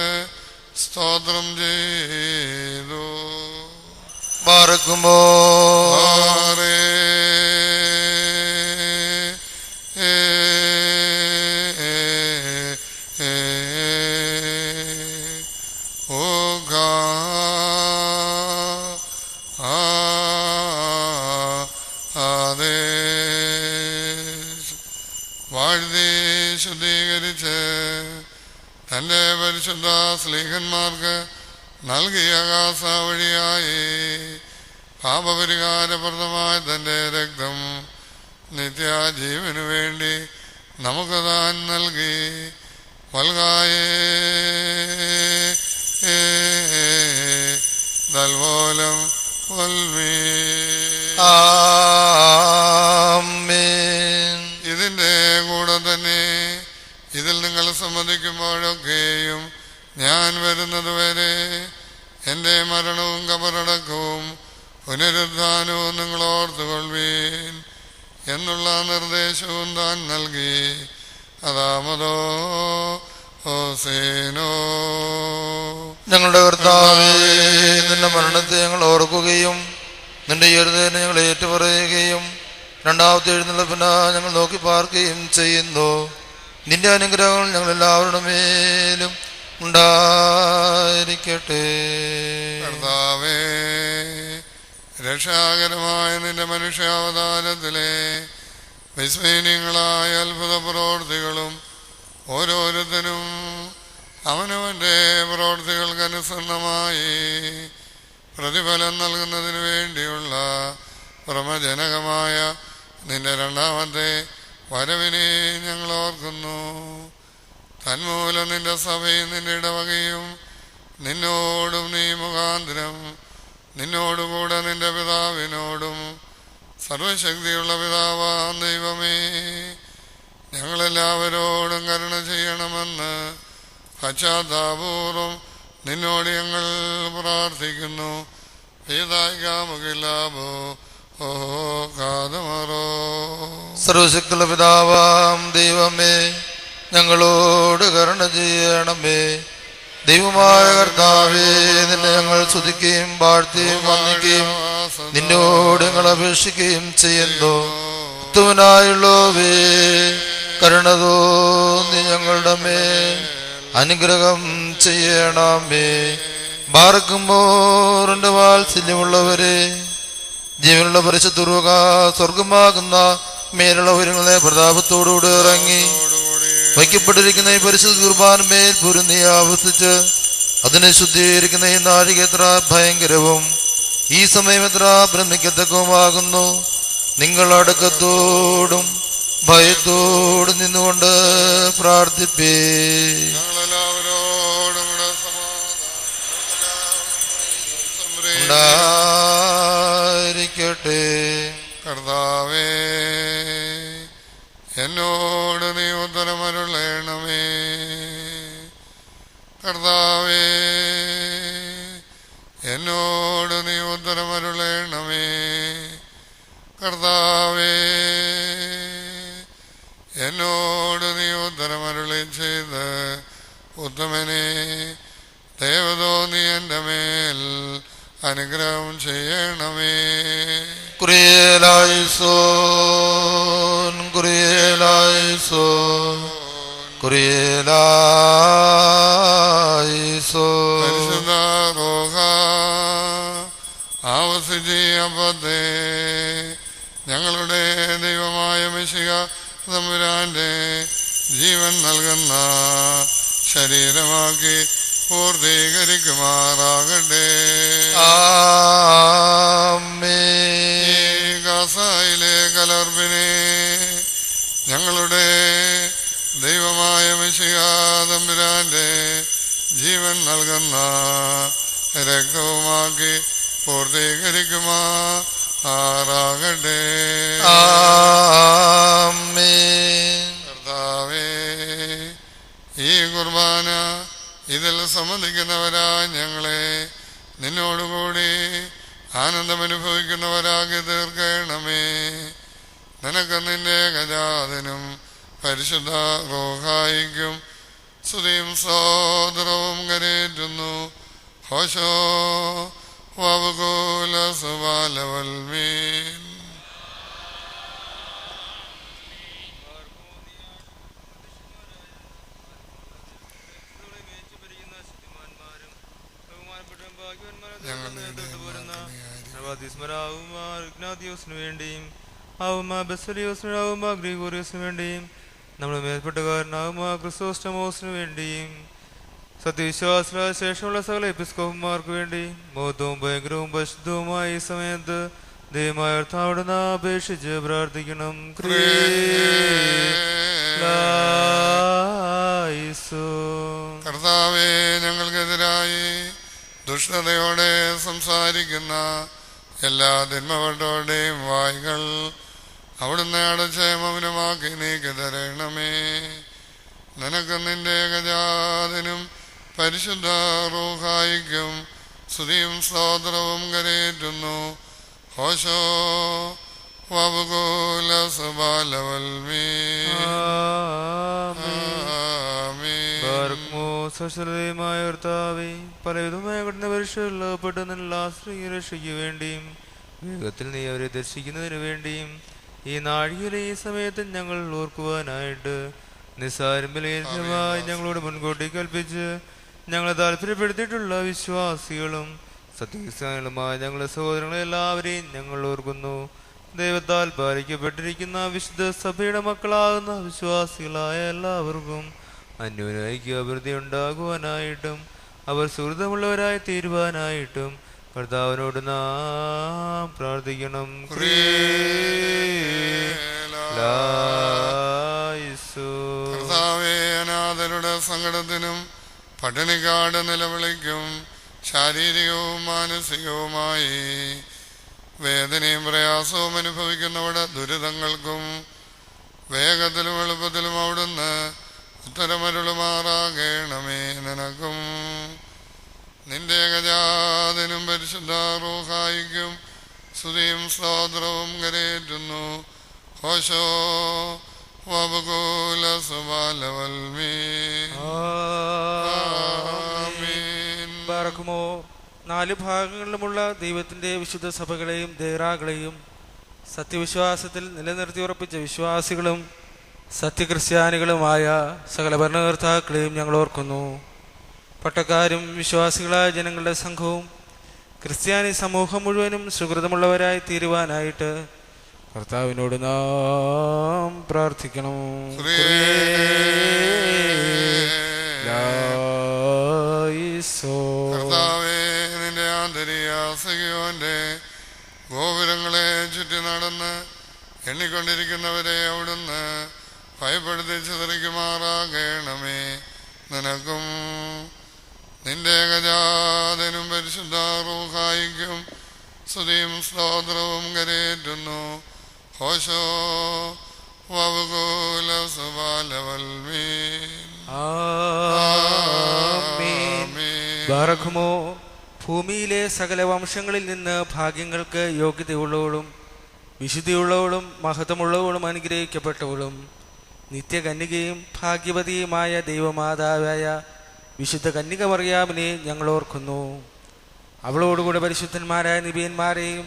സ്തോത്രം ചെയ്തു. പറക്കുമോ തൻ്റെ പരിശുദ്ധ സ്ലീഹന്മാർക്ക് നൽകിയ കാസ വഴിയായി പാപപരിഹാരപ്രദമായ തൻ്റെ രക്തം നിത്യജീവനു വേണ്ടി നമുക്ക് താൻ നൽകി. വൽകായേ ദൽവോലം ആമേൻ. ഇതിൻ്റെ കൂടെ തന്നെ ഇതിൽ നിങ്ങൾ സമ്മതിക്കുമ്പോഴൊക്കെയും ഞാൻ വരുന്നത് വരെ എൻ്റെ മരണവും കബറടക്കവും പുനരുദ്ധാനവും നിങ്ങൾ ഓർത്തുകൊള്ളുവീൻ എന്നുള്ള നിർദ്ദേശവും താൻ നൽകി. അതാമതോ ഹോസേനോ. ഞങ്ങളുടെ കർത്താവേ, നിന്റെ മരണത്തെ ഞങ്ങൾ ഓർക്കുകയും നിന്റെ ഉയർത്തേനെ ഞങ്ങൾ ഏറ്റുപറയുകയും രണ്ടാമത്തെ എഴുന്നള്ളിപ്പിനെ ഞങ്ങൾ നോക്കി പാർക്കുകയും ചെയ്യുന്നു. നിന്റെ അനുഗ്രഹങ്ങൾ ഞങ്ങൾ എല്ലാവരുടെ മേലും ഉണ്ടായിരിക്കട്ടെ. കർത്താവേ, രക്ഷാകരമായ നിന്റെ മനുഷ്യാവതാരത്തിലെ വിസ്മയനീയങ്ങളായ അത്ഭുത പ്രവൃത്തികളും ഓരോരുത്തരും അവനവൻ്റെ പ്രവൃത്തികൾക്കനുസൃതമായി പ്രതിഫലം നൽകുന്നതിന് വേണ്ടിയുള്ള പ്രമജനകമായ നിന്റെ രണ്ടാമത്തെ വരവിനെ ഞങ്ങൾ ഓർക്കുന്നു. തന്മൂലം നിന്റെ സഭയും നിന്റെ ഇടവകയും നിന്നോടും നീ മുഖാന്തരം നിന്നോടുകൂടെ നിന്റെ പിതാവിനോടും സർവശക്തിയുള്ള പിതാവാം ദൈവമേ, ഞങ്ങളെല്ലാവരോടും കരുണ ചെയ്യണമെന്ന് പശ്ചാത്താപൂർവം നിന്നോട് ഞങ്ങൾ പ്രാർത്ഥിക്കുന്നു. പീതായിക്കാമുകില്ലാബോ ഓ കാതമറോ. സർവശക്തിയുള്ള പിതാവാം ദൈവമേ, ഞങ്ങളോട് കരുണ ചെയ്യണമേ. ദൈവമായ കർത്താവേ, നിന്നെ ഞങ്ങൾ സ്തുതിക്കുകയും വാഴ്ത്തുകയും വന്ദിക്കുകയും നിന്നോട് ഞങ്ങൾ അപേക്ഷിക്കുകയും ചെയ്യുന്നു. ഉത്തമനായുള്ളവേ, കരുണ തോന്നി ഞങ്ങളുടെ മേൽ അനുഗ്രഹം ചെയ്യണമേ. ബാർക്കുമ്പോറിന്റെ വാത്സല്യമുള്ളവരെ, ജീവനുള്ള പരിശുദ്ധ സ്വർഗമാകുന്ന മേലുള്ള ഉയരങ്ങളെ പ്രതാപത്തോടുകൂടി ഇറങ്ങി വയ്ക്കപ്പെട്ടിരിക്കുന്ന ഈ പരിശുദ്ധ കുർബാനമേൽ പൊരുന്നി ആവർത്തിച്ച് അതിനെ ശുദ്ധീകരിക്കുന്ന ഈ നാഴിക എത്ര ഭയങ്കരവും ഈ സമയം എത്ര ഭ്രമിക്കത്തക്കവുമാകുന്നു. നിങ്ങൾ അടക്കത്തോടും ഭയത്തോടും നിന്നുകൊണ്ട് പ്രാർത്ഥിപ്പേ. ഉണ്ടായിരിക്കട്ടെ. കർത്താവേ, എന്നോട് നീ ഉത്തരമരുളേണമേ. കർത്താവേ, എന്നോട് നീ ഉത്തരമരുളേണമേ. കർത്താവേ, എന്നോട് നീ ഉത്തരമരുളി ചെയ്ത് ഉത്തമനെ ദേവതോന്നി എൻ്റെ മേൽ അനുഗ്രഹം ചെയ്യണമേ. കുറിയേലായിസോൻ കുറിയേലായിസോൻ കുറിയേലായിസോൻ. പരിശുദ്ധ റോഹ ആവസിച്ചപ്പത്തെ ഞങ്ങളുടെ ദൈവമായ മിശിഹ തമ്പുരാന്റെ ജീവൻ നൽകുന്ന ശരീരമാക്കി പൂർത്തീകരിക്കുമാറാകട്ടെ. ആമേൻ. ഗാസയിലെ കലർപ്പിനെ ഞങ്ങളുടെ ദൈവമായ മിശിഹ തമ്പുരാന്റെ ജീവൻ നൽകുന്ന രക്തവുമാക്കി പൂർത്തീകരിക്കുമാറാകട്ടെ. ആമേൻ. കർത്താവേ, ഈ കുർബാന ഇതിൽ സംബന്ധിക്കുന്നവരായി ഞങ്ങളെ നിന്നോടുകൂടി ആനന്ദമനുഭവിക്കുന്നവരാക്കി തീർക്കണമേ. നിനക്ക് നിന്റെ ഗജാതനും പരിശുദ്ധ റോഹായിക്കും സ്തുതിയും സോദരവും കരേറ്റുന്നു. ഹോശോ വബുകൂല സുബാലവൽമീൻ. ഇഗ്നാത്തിയോസിനു വേണ്ടിയും ആവുമാ ബെസലിയോസിനും ഗ്രിഗോറിയോസിനു വേണ്ടിയും നമ്മുടെ മേൽപ്പെട്ടക്കാരനാവുമാ ക്രിസോസ്റ്റമോസിനു വേണ്ടിയും സത്യവിശ്വാസ ശേഷമുള്ള സകല എപ്പിസ്കോപ്പന്മാർക്ക് വേണ്ടി മഹത്വവും ഭയങ്കരവും പരിശുദ്ധവുമായ ഈ സമയത്ത് ദൈവമായ അവിടുന്ന് അപേക്ഷിച്ച് പ്രാർത്ഥിക്കണം. കർത്താവേ, ഞങ്ങൾക്കെതിരായി ദുഷ്ടതയോടെ സംസാരിക്കുന്ന എല്ലാ തിന്മകളുടെയും വായ്കൾ അവിടുന്ന് അടച്ച് മൗനമാക്കി നീക്കി തരണമേ. നിനക്ക് നിന്റെ ഗജാതനും പരിശുദ്ധ റൂഹായിക്കും സ്തുതിയും സ്തോത്രവും കരേറ്റുന്നു. ഹോശോ വബുകൂല സുബാലവൽമീ. സ്വസ്ഥതയുമായ കർത്താവേ, പലവിധമായ കഠിന പരീക്ഷകളിൽപ്പെട്ട നല്ല ആശ്രയ രക്ഷയ്ക്ക് വേണ്ടിയും വേഗത്തിൽ നീ അവരെ ദർശിക്കുന്നതിന് വേണ്ടിയും ഈ നാഴികയിലെ ഈ സമയത്ത് ഞങ്ങൾ ഓർക്കുവാനായിട്ട് നിസ്സാരം വിലയേറ്റമായി ഞങ്ങളോട് മുൻകൂട്ടി കൽപ്പിച്ച് ഞങ്ങളെ താല്പര്യപ്പെടുത്തിയിട്ടുള്ള വിശ്വാസികളും സത്യക്രിസ്ത്യാനികളുമായ ഞങ്ങളുടെ സഹോദരങ്ങളെ എല്ലാവരെയും ഞങ്ങൾ ഓർക്കുന്നു. ദൈവത്താൽ പാലിക്കപ്പെട്ടിരിക്കുന്ന വിശുദ്ധ സഭയുടെ മക്കളാകുന്ന വിശ്വാസികളായ എല്ലാവർക്കും അന്യോന്യ അഭിവൃദ്ധി ഉണ്ടാകുവാനായിട്ടും അവർ സുഹൃതമുള്ളവരായി തീരുവാനായിട്ടും കർത്താവിനോട് നാം പ്രാർത്ഥിക്കണം. കർത്താവേ, അനാഥരുടെ സങ്കടത്തിനും പട്ടിണിക്കാട് നിലവിളിക്കും ശാരീരികവും മാനസികവുമായി വേദനയും പ്രയാസവും അനുഭവിക്കുന്നവരുടെ ദുരിതങ്ങൾക്കും വേഗത്തിലും എളുപ്പത്തിലും അവിടുന്ന് ഉത്തരമരുളുമാറാകണമേ. നിനക്കും നിന്റെ ഗജാതനും പരിശുദ്ധ റൂഹായിക്കും സ്തുതിയും സ്തോത്രവും കരേറ്റുന്നു. ഹോശോ വബുകൂല സുബാലവൽമീ. ബാറക്കുമോ, 4 ഭാഗങ്ങളിലുമുള്ള ദൈവത്തിന്റെ വിശുദ്ധ സഭകളെയും ദേറാകളെയും സത്യവിശ്വാസത്തിൽ നിലനിർത്തി ഉറപ്പിച്ച വിശ്വാസികളും സത്യക്രിസ്ത്യാനികളുമായ സകല ഭരണകർത്താക്കളെയും ഞങ്ങൾ ഓർക്കുന്നു. പട്ടക്കാരും വിശ്വാസികളായ ജനങ്ങളുടെ സംഘവും ക്രിസ്ത്യാനി സമൂഹം മുഴുവനും സുഹൃതമുള്ളവരായി തീരുവാനായിട്ട് കർത്താവിനോട് നാം പ്രാർത്ഥിക്കണം. കർത്താവേ, നിന്റെ ആന്തരിക സഖിയോന്റെ ഗോപുരങ്ങളെ ചുറ്റി നടന്ന് എണ്ണിക്കൊണ്ടിരിക്കുന്നവരെ അവിടുന്ന് ഭയപ്പെടുത്തി ചിതറിക്കുമാറാകണമേ. നിനക്കും നിന്റെ ഗജാതനും പരിശുദ്ധ റൂഹായിക്കും സ്തുതിയും സ്തോത്രവും കരേറ്റുന്നു. ഹോശോ വബുകൂല സുബാലവൽമീ. ബാറക്കുമോ, ഭൂമിയിലെ സകല വംശങ്ങളിൽ നിന്ന് ഭാഗ്യങ്ങൾക്ക് യോഗ്യതയുള്ളവളും വിശുദ്ധിയുള്ളവളും മഹത്വമുള്ളവളും അനുഗ്രഹിക്കപ്പെട്ടവളും നിത്യകന്യകയും ഭാഗ്യവതിയുമായ ദൈവമാതാവായ വിശുദ്ധ കന്യക മറിയാമിനെ ഞങ്ങൾ ഓർക്കുന്നു. അവളോടുകൂടെ പരിശുദ്ധന്മാരായ നിബിയന്മാരെയും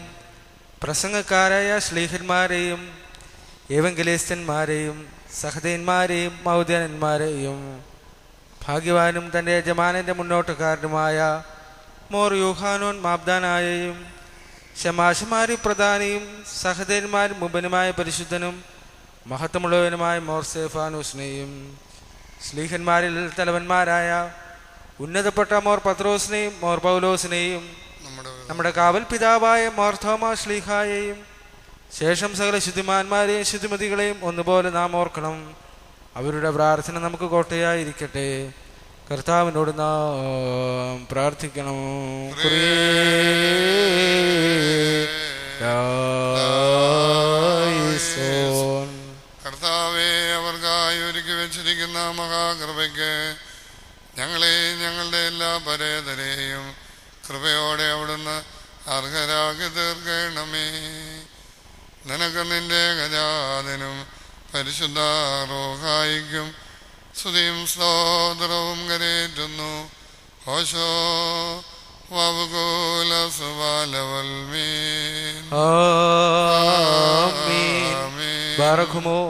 പ്രസംഗക്കാരായ ശ്ലീഹന്മാരെയും ഏവങ്കലേസ്തന്മാരെയും സഹദേന്മാരെയും മൗദ്യനന്മാരെയും ഭാഗ്യവാനും തൻ്റെ യജമാനൻ്റെ മുന്നോട്ടുകാരനുമായ മോർ യൂഹാനോൻ മാബ്ദാനായെയും ശമാശമാരി പ്രധാനിയും സഹദേന്മാരും മുമ്പനുമായ പരിശുദ്ധനും മഹത്വമുള്ളവനുമായ മോർ സേഫാനൂസിനെയും ശ്ലീഹന്മാരിൽ തലവന്മാരായ ഉന്നതപ്പെട്ട മോർ പത്രോസിനെയും മോർ പൗലോസിനെയും നമ്മുടെ കാവൽ പിതാവായ മോർ തോമാ ശ്ലീഹായെയും ശേഷം സകല ശുദ്ധിമാന്മാരെയും ശുദ്ധിമതികളെയും ഒന്നുപോലെ നാം ഓർക്കണം. അവരുടെ പ്രാർത്ഥന നമുക്ക് കോട്ടയായിരിക്കട്ടെ. കർത്താവിനോട് നാം പ്രാർത്ഥിക്കണം. കർത്താവേ, അവർക്കായി ഒരുക്കി വെച്ചിരിക്കുന്ന മഹാകൃപയ്ക്ക് ഞങ്ങളെയും ഞങ്ങളുടെ എല്ലാ പരേതരെയും കൃപയോടെ അവിടുന്ന് അർഹരാക്കി തീർക്കണമേ. നിനക്ക് നിന്റെ ഗജാതനും പരിശുദ്ധ റൂഹായിക്കും സ്തുതിയും സ്തോത്രവും കരേറ്റുന്നു. ഹോശോ വബുകൂല സുബാലവൽമീ. ബാറക്കുമോ,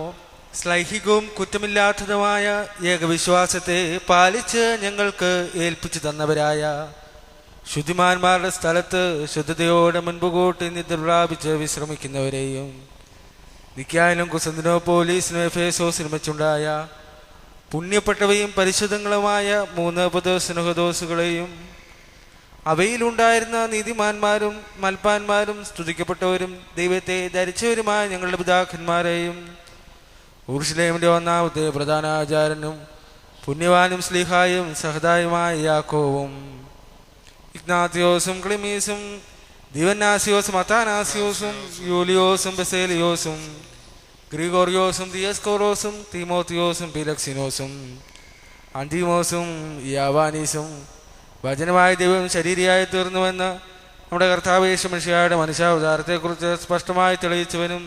ശ്ലൈഹികവും കുറ്റമില്ലാത്തതുമായ ഏകവിശ്വാസത്തെ പാലിച്ച് ഞങ്ങൾക്ക് ഏൽപ്പിച്ചു തന്നവരായ ശുദ്ധിമാന്മാരുടെ സ്ഥലത്ത് ശുദ്ധതയോടെ മുൻപുകൂട്ടി നിദ്ര പ്രാപിച്ച് വിശ്രമിക്കുന്നവരെയും നിക്കായാലും കുസന്തിനോപോലീസിനും എഫേസോസിനും വെച്ചുണ്ടായ പുണ്യപ്പെട്ടവയും പരിശുദ്ധങ്ങളുമായ 3 പുതുസ്നേഹദോസുകളെയും അവയിലുണ്ടായിരുന്ന നീതിമാന്മാരും മൽപ്പാന്മാരും സ്തുതിക്കപ്പെട്ടവരും ദൈവത്തെ ധരിച്ചവരുമായ ഞങ്ങളുടെ പിതാക്കന്മാരെയും യെരൂശലേമിന്റെ ഒന്നാമത്തെ പ്രധാന ആചാര്യനും പുണ്യവാനും സ്ലീഹായും സഹദായുമായ യാക്കോവും ഇഗ്നാത്തിയോസും ക്ലിമീസും ദിവന്നാസിയോസും അത്താനാസിയോസും യൂലിയോസും ബസേലിയോസും ഗ്രിഗോറിയോസും ദിയസ്കോറോസും തീമോത്തിയോസും പിലക്സിനോസും അന്തിമോസും യാവാനീസും വചനമായ ദൈവം ശരീരിയായി തീർന്നുവെന്ന് നമ്മുടെ കർത്താവ് യേശു മിശിഹായുടെ മനുഷ്യാവതാരത്തെക്കുറിച്ച് സ്പഷ്ടമായി തെളിയിച്ചവനും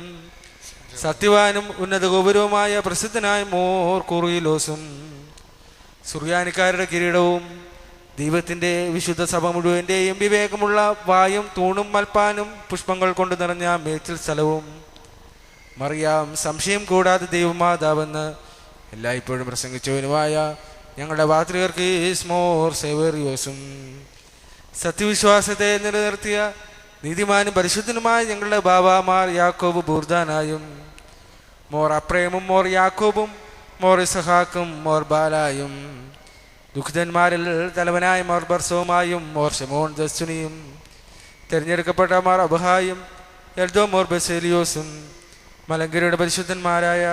സത്യവാനും ഉന്നത ഗോപുരവുമായ പ്രസിദ്ധനായ മോർ കുറിയിലോസും സുറിയാനിക്കാരുടെ കിരീടവും ദൈവത്തിൻ്റെ വിശുദ്ധ സഭ മുഴുവൻ്റെയും വിവേകമുള്ള വായും തൂണും മൽപ്പാനും പുഷ്പങ്ങൾ കൊണ്ട് നിറഞ്ഞ മേച്ചിൽ സ്ഥലവും മറിയാം സംശയം കൂടാതെ ദൈവമാതാവെന്ന് എല്ലായ്പ്പോഴും പ്രസംഗിച്ചവനുമായ ഞങ്ങളുടെ വാത്രികർക്ക് മോർ സേവേറിയോസും സത്യവിശ്വാസത്തെ നിലനിർത്തിയ നീതിമാനും പരിശുദ്ധനുമായ ഞങ്ങളുടെ ബാബാമാർ യാക്കോബ് ബൂർദാനായും മോർ അപ്രേമും മോർ യാക്കോബും മോർ ഇസഹാക്കും മോർ ബാലായും ദുഃഖിതന്മാരിൽ തലവനായ മോർ ബർസോമായും മോർ ഷെമോൻ ദസ്സുനിയും തിരഞ്ഞെടുക്കപ്പെട്ട മോർ അബഹായും എൽദോ മോർ ബസേലിയോസും മലങ്കരയുടെ പരിശുദ്ധന്മാരായ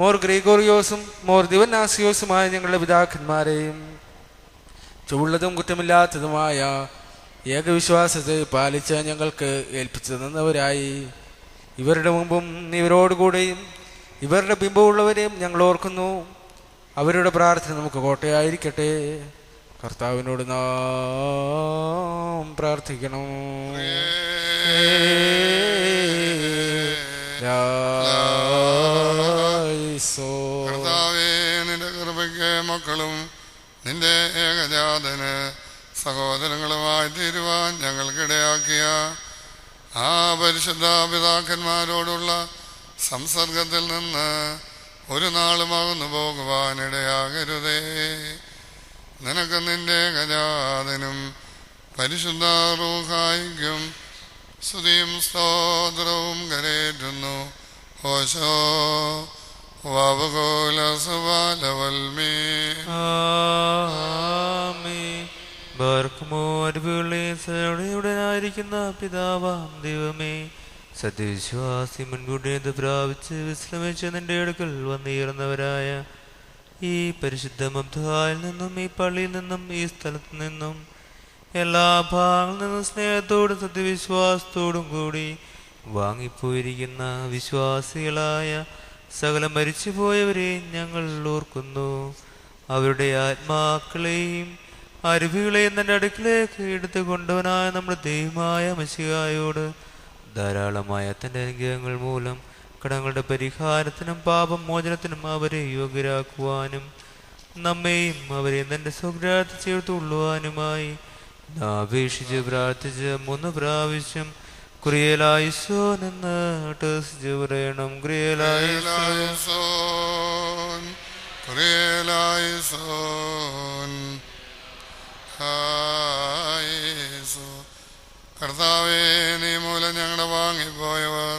മോർ ഗ്രിഗോറിയോസും മോർ ദിവന്നാസിയോസുമായ ഞങ്ങളുടെ പിതാക്കന്മാരെയും ചുവള്ളതും കുറ്റമില്ലാത്തതുമായ ഏകവിശ്വാസത്തെ പാലിച്ച് ഞങ്ങൾക്ക് ഏൽപ്പിച്ചു തന്നവരായി ഇവരുടെ മുമ്പും ഇവരോടുകൂടെയും ഇവരുടെ ബിംബമുള്ളവരെയും ഞങ്ങൾ ഓർക്കുന്നു. അവരുടെ പ്രാർത്ഥന നമുക്ക് കോട്ടയായിരിക്കട്ടെ. കർത്താവിനോട് നാം പ്രാർത്ഥിക്കണം. കർത്താവേ, നിന്റെ കൃപയ്ക്ക് മക്കളും നിന്റെ ഏകജാതന് സഹോദരങ്ങളുമായി തീരുവാൻ ഞങ്ങൾക്കിടയാക്കിയ ആ പരിശുദ്ധ പിതാക്കന്മാരോടുള്ള സംസർഗത്തിൽ നിന്ന് ഒരു നാളും അകന്നു പോകുവാനിടയാകരുതേ. നിനക്ക് നിന്റെ ഏകജാതനും പരിശുദ്ധ റൂഹായിക്കും സ്തുതിയും സ്തോത്രവും കരേറ്റുന്നു. ഹോശോ വവകോല സുബാലവൽമേ ായിരിക്കുന്ന പിതാവാം ദൈവമേ, സത്യവിശ്വാസി മുൻകൂട്ടി പ്രാപിച്ച് വിശ്രമിച്ച് നിന്റെ അടുക്കൽ വന്നുയർന്നവരായ ഈ പരിശുദ്ധ മബ്ദായിൽ നിന്നും ഈ പള്ളിയിൽ നിന്നും ഈ സ്ഥലത്തു നിന്നും എല്ലാ ഭാഗങ്ങളിൽ നിന്നും സ്നേഹത്തോടും സത്യവിശ്വാസത്തോടും കൂടി വാങ്ങിപ്പോയിരിക്കുന്ന വിശ്വാസികളായ സകല മരിച്ചുപോയവരെയും ഞങ്ങൾ ഓർക്കുന്നു. അവരുടെ ആത്മാക്കളെയും അരുവികളെയും തൻ്റെ അടുക്കിലേക്ക് എടുത്തു കൊണ്ടവനായ നമ്മുടെ ദൈവമായ മിശിഹായോട് ധാരാളമായ തൻ്റെ അനുഗ്രഹങ്ങൾ മൂലം കടങ്ങളുടെ പരിഹാരത്തിനും പാപമോചനത്തിനും അവരെ യോഗ്യരാക്കുവാനും നമ്മെയും അവരെയും തൻ്റെ സ്വഗ്രാഹത്തിൽ ചേർത്തുകൊള്ളുവാനുമായി അപേക്ഷിച്ച് പ്രാർത്ഥിച്ച് 3 പ്രാവശ്യം കുറിയലായിസോൻ എന്ന് ടേസ്റ്റ് പറയണം. കുറിയലായിസോൻ കുറിയലായിസോൻ. കർത്താവേ, നീ മൂലം ഞങ്ങളുടെ വാങ്ങിപ്പോയവർ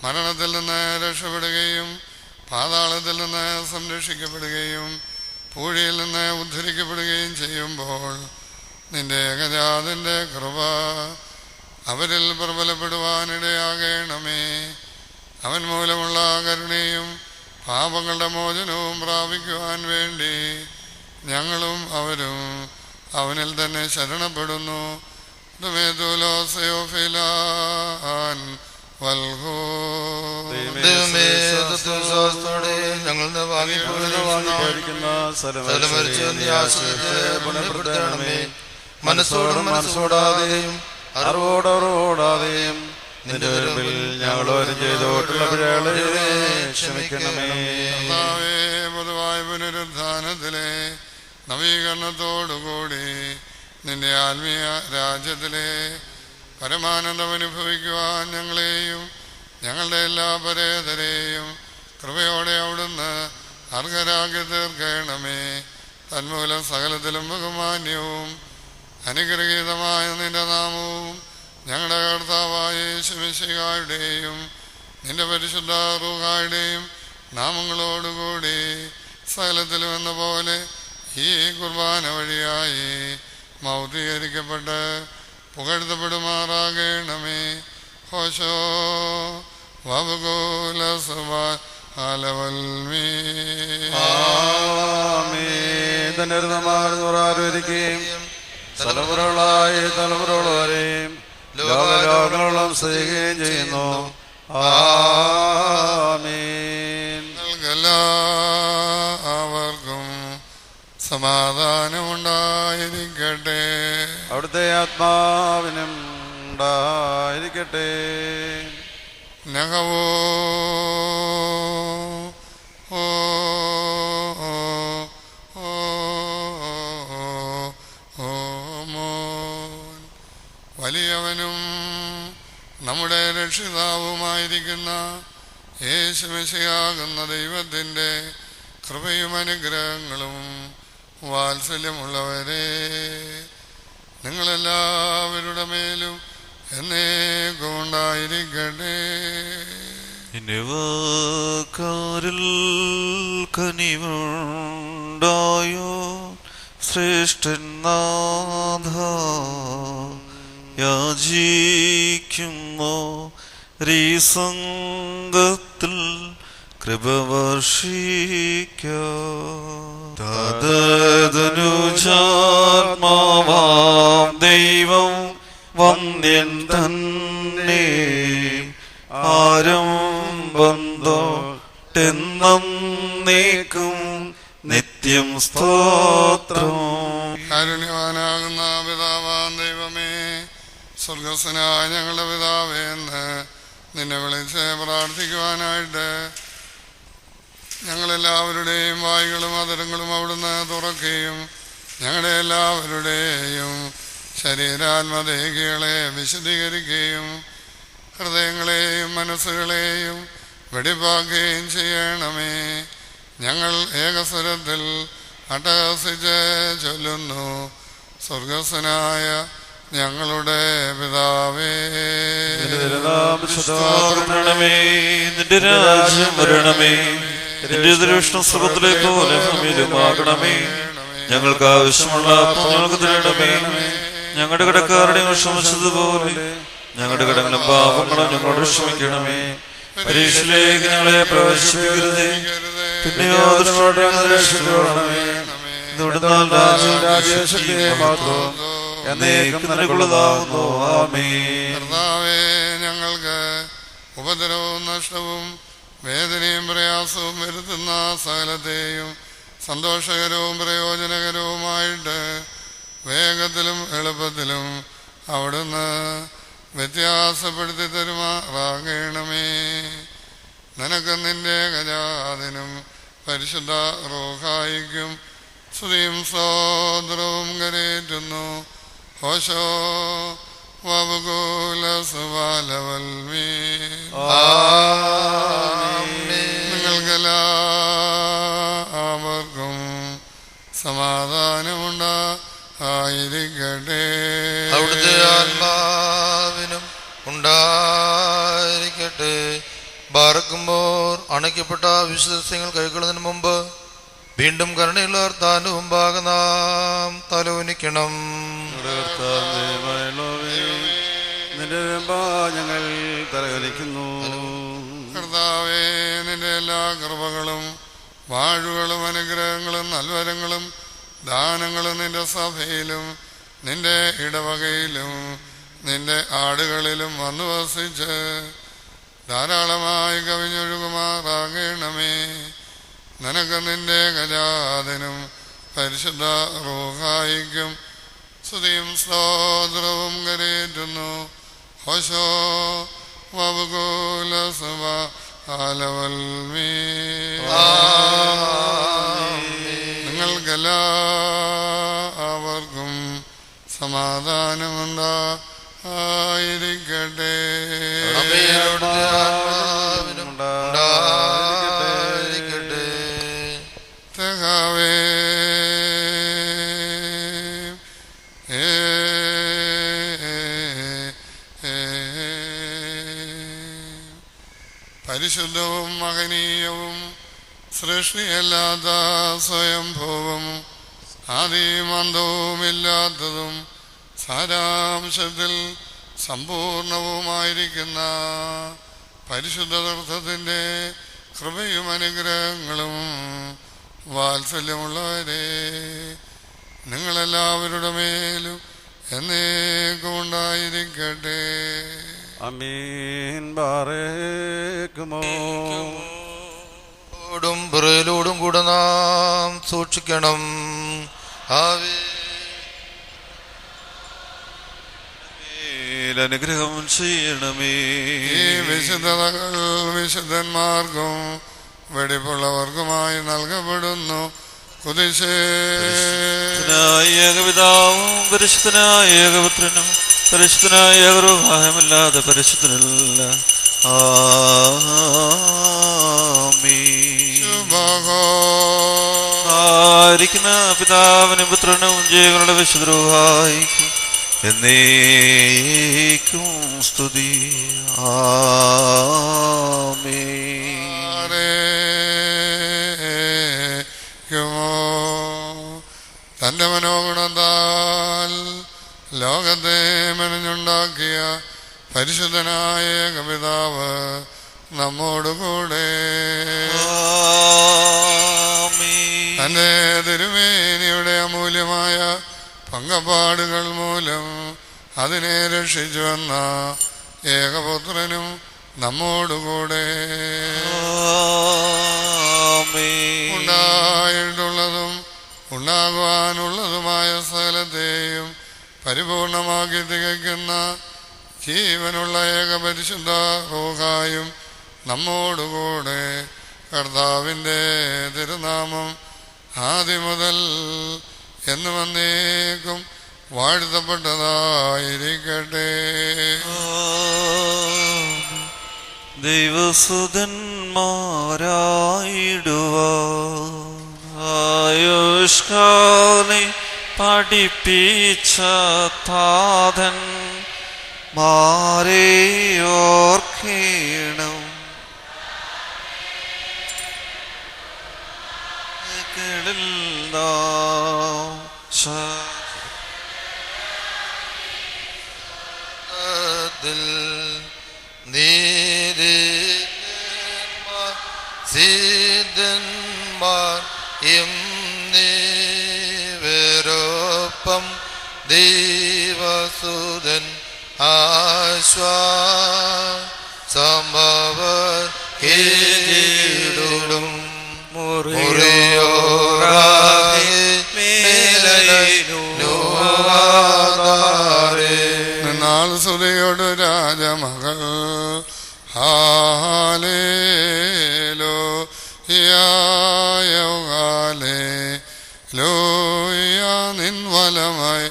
മരണത്തിൽ നിന്ന് രക്ഷപ്പെടുകയും പാതാളത്തിൽ നിന്ന് സംരക്ഷിക്കപ്പെടുകയും പൂഴിയിൽ നിന്ന് ഉദ്ധരിക്കപ്പെടുകയും ചെയ്യുമ്പോൾ നിന്റെ ഏകജാതന്റെ കൃപ അവരിൽ പ്രബലപ്പെടുവാനിടയാകണമേ. അവൻ മൂലമുള്ള കരുണയും പാപങ്ങളുടെ മോചനവും പ്രാപിക്കുവാൻ വേണ്ടി ഞങ്ങളും അവരും അവനിൽ തന്നെ ശരണപ്പെടുന്നു. മനസ്സോടും മനസ്സോടാതെയും അറിവോടറിവോടാതെയും നിന്റെ മുമ്പിൽ ഞങ്ങളോരും ചെയ്തോട്ടുള്ള പിഴകളെ ക്ഷമിക്കണമേ. പൊതുവായ പുനരുദ്ധാനത്തിലെ നവീകരണത്തോടുകൂടി നിന്റെ ആത്മീയ രാജ്യത്തിലെ പരമാനന്ദം അനുഭവിക്കുവാൻ ഞങ്ങളെയും ഞങ്ങളുടെ എല്ലാ പരേതരെയും കൃപയോടെ അവിടുന്ന് അർഹരാക്കി തീർക്കണമേ. തന്മൂലം സകലത്തിലും ബഹുമാന്യവും അനുഗ്രഹീതമായ നിന്റെ നാമവും ഞങ്ങളുടെ കർത്താവായ യേശു മിശിഹായുടെയും നിന്റെ പരിശുദ്ധ റൂഹായുടെയും നാമങ്ങളോടുകൂടി സകലത്തിലും എന്ന പോലെ ഈ കുർബാന വഴിയായി മൗദ്ധീകരിക്കപ്പെട്ട് പുകഴ്ത്തപ്പെടുമാറാകണമേ. ഹോശോ വബുകൂല സുബാലവൽമീ. ും തലമുറകളായി തലമുറകളെയും ലോകലോകങ്ങളും സ്തുതിക്കുകയും ചെയ്യുന്നു. ആമേൻ. എല്ലാവർക്കും സമാധാനമുണ്ടായിരിക്കട്ടെ. അവിടുത്തെ ആത്മാവിനും ഉണ്ടായിരിക്കട്ടെ. നഹവോ ഓ വലിയവനും നമ്മുടെ രക്ഷിതാവുമായിരിക്കുന്ന യേശുമിശിഹാകുന്ന ദൈവത്തിൻ്റെ കൃപയും അനുഗ്രഹങ്ങളും വാത്സല്യമുള്ളവരെ നിങ്ങളെല്ലാവരുടെ മേലും എന്നേക്കും ഉണ്ടായിരിക്കട്ടെ. നിവക്കാരിൽ കനിവുണ്ടായോ ശ്രേഷ്ഠനാഥ യാചിക്കുന്നു സംഘത്തിൽ കൃപ വർഷിക്കാത്മാവാം ദൈവം വന്ദ്യൻ തന്നെ ആരംഭം തൊട്ടെന്നേക്കും നിത്യം സ്തോത്രം. കാരുണ്യവാനാകുന്ന പിതാവാം ദൈവമേ, സ്വർഗസ്ഥനായ ഞങ്ങളുടെ പിതാവേ എന്ന് നിന്നെ വിളിച്ച് പ്രാർത്ഥിക്കുവാനായിട്ട് ഞങ്ങളെല്ലാവരുടെയും വായുകളും അതരങ്ങളും അവിടുന്ന് തുറക്കുകയും ഞങ്ങളുടെ എല്ലാവരുടെയും ശരീരാത്മദേഹികളെ വിശദീകരിക്കുകയും ഹൃദയങ്ങളെയും മനസ്സുകളെയും വെടിപ്പാക്കുകയും ചെയ്യണമേ. ഞങ്ങൾ ഏകസ്വരത്തിൽ അട്ടഹസിച്ച് ചൊല്ലുന്നു, സ്വർഗസ്ഥനായ ഞങ്ങളുടെ പിതാവേ, നിന്റെ രാജ്യം വരണമേ, നിന്റെ ദൃഷ്ടം സ്വർഗ്ഗത്തിലെ പോലെ ഭൂമിയിലുമാകണമേ. ഞങ്ങൾക്ക് ആവശ്യമുള്ള ഞങ്ങൾക്ക് തരണമേ. ഞങ്ങളുടെ കടക്കാരുടെ ക്ഷമിച്ചതുപോലെ ഞങ്ങളുടെ കടങ്ങളും പാപങ്ങളും ഞങ്ങളോട് ക്ഷമിക്കണമേ. പരീക്ഷയിലേക്ക് ഞങ്ങളെ പ്രവേശിപ്പിക്കരുതേ, പിന്നെയോ രക്ഷിക്കണമേ. കർത്താവേ, ഞങ്ങൾക്ക് ഉപദ്രവവും നഷ്ടവും വേദനയും പ്രയാസവും വരുത്തുന്ന സകലത്തെയും സന്തോഷകരവും പ്രയോജനകരവുമായിട്ട് വേഗത്തിലും എളുപ്പത്തിലും അവിടുന്ന് വ്യത്യാസപ്പെടുത്തി തരുമാറാകണമേ. നിനക്ക് നിന്റെ ഗജാതിനും പരിശുദ്ധ റൂഹായിക്കും സ്തുതിയും സ്തോത്രവും കരേറ്റുന്നു. ഹോശോ വബുകൂല സുബാലവൽമീ. നിങ്ങൾക്കെല്ലാവർക്കും സമാധാനമുണ്ടായിരിക്കട്ടെ. അവിടുത്തെ ആത്മാവിനും ഉണ്ടായിരിക്കട്ടെ. ബാറക്കുമ്പോൾ അണയ്ക്കപ്പെട്ട വിശുദ്ധങ്ങൾ കൈക്കൊള്ളുന്നതിന് മുമ്പ് വീണ്ടും കരുണയുള്ള കർത്താവിന്റെ മുമ്പാകെ നാം തലോനിക്കണം. ഞങ്ങൾ തലകലിക്കുന്നു. കർത്താവേ, നിന്റെ എല്ലാ കൃപകളും വാഴുകളും അനുഗ്രഹങ്ങളും നൽവരങ്ങളും ദാനങ്ങളും നിന്റെ സഭയിലും നിന്റെ ഇടവകയിലും നിന്റെ ആടുകളിലും വന്നു വസിച്ച് ധാരാളമായി കവിഞ്ഞൊഴുകുമാറാകണമേ. നിനക്ക് നിന്റെ ഗജാതിനും പരിശുദ്ധ റൂഹായിക്കും സ്തുതിയും സ്തോത്രവും കരേറ്റുന്നു. ഹോശോ വബുകൂല സുബാലവൽമീ. നിങ്ങൾക്കെല്ലാവർക്കും സമാധാനമുണ്ടായിരിക്കട്ടെ. തകവേ പരിശുദ്ധവും മഹനീയവും സൃഷ്ടിയല്ലാത്ത സ്വയംഭൂവും ആദിമന്തവുമില്ലാത്തതും സാരാംശത്തിൽ സമ്പൂർണവുമായിരിക്കുന്ന പരിശുദ്ധ തീർത്ഥത്തിൻ്റെ കൃപയും അനുഗ്രഹങ്ങളും വാത്സല്യമുള്ളവരെ നിങ്ങളെല്ലാവരുടെ മേലും എന്നേക്കും ഉണ്ടായിരിക്കട്ടെ. അമീൻ. ബാറേക്കുമോ. ോടും പിറയിലോടും കൂടെ നാം സൂക്ഷിക്കണം. അനുഗ്രഹം ചെയ്യണമേ. ഈ വിശുദ്ധതകൾ വിശുദ്ധന്മാർക്കും വെടിപ്പുള്ളവർക്കുമായി നൽകപ്പെടുന്നു. പരിശുദ്ധനായ ഏകപിതാവും പരിശുദ്ധനായ ഏകപുത്രനും പരിശുദ്ധനായ ഏകരൂഹായമില്ലാതെ പരിശുദ്ധനല്ല. ആയിരിക്കുന്ന പിതാവിനും പുത്രനും ജയങ്ങളുടെ വിശുദ്ധരൂഹായിക്കും എന്നേക്കും സ്തുതി. തന്റെ മനോഗുണത്താൽ ലോകത്തെ മെനഞ്ഞുണ്ടാക്കിയ പരിശുദ്ധനായ ഏകപിതാവ് നമ്മോടുകൂടെ തന്റെ തിരുമേനിയുടെ അമൂല്യമായ പങ്കപ്പാടുകൾ മൂലം അതിനെ രക്ഷിച്ചുവെന്ന ഏകപുത്രനും നമ്മോടുകൂടെ ഉണ്ടായിട്ടുള്ളതും ഉണ്ടാകുവാനുള്ളതുമായ സകലത്തെയും പരിപൂർണമാക്കി തികയ്ക്കുന്ന ജീവനുള്ള ഏകപരിശുദ്ധ റൂഹായും നമ്മോടുകൂടെ. കർത്താവിൻ്റെ തിരുനാമം ആദ്യം മുതൽ എന്നും എന്നേക്കും വാഴ്ത്തപ്പെട്ടതായിരിക്കട്ടെ. ദൈവസുതന്മാരായിടുവായുഷ്കാലി പഠിപ്പിച്ച താതൻ മാരെയോർക്കേണം. സിദ്ധന്മാർ എന്നിവരൊപ്പം ദൈവസുതൻ ആശ്വാസമവർ കേടും നാൾ സുതയോട് രാജമകൾ ഹാലേലോ ലോയ നിൻവലമായി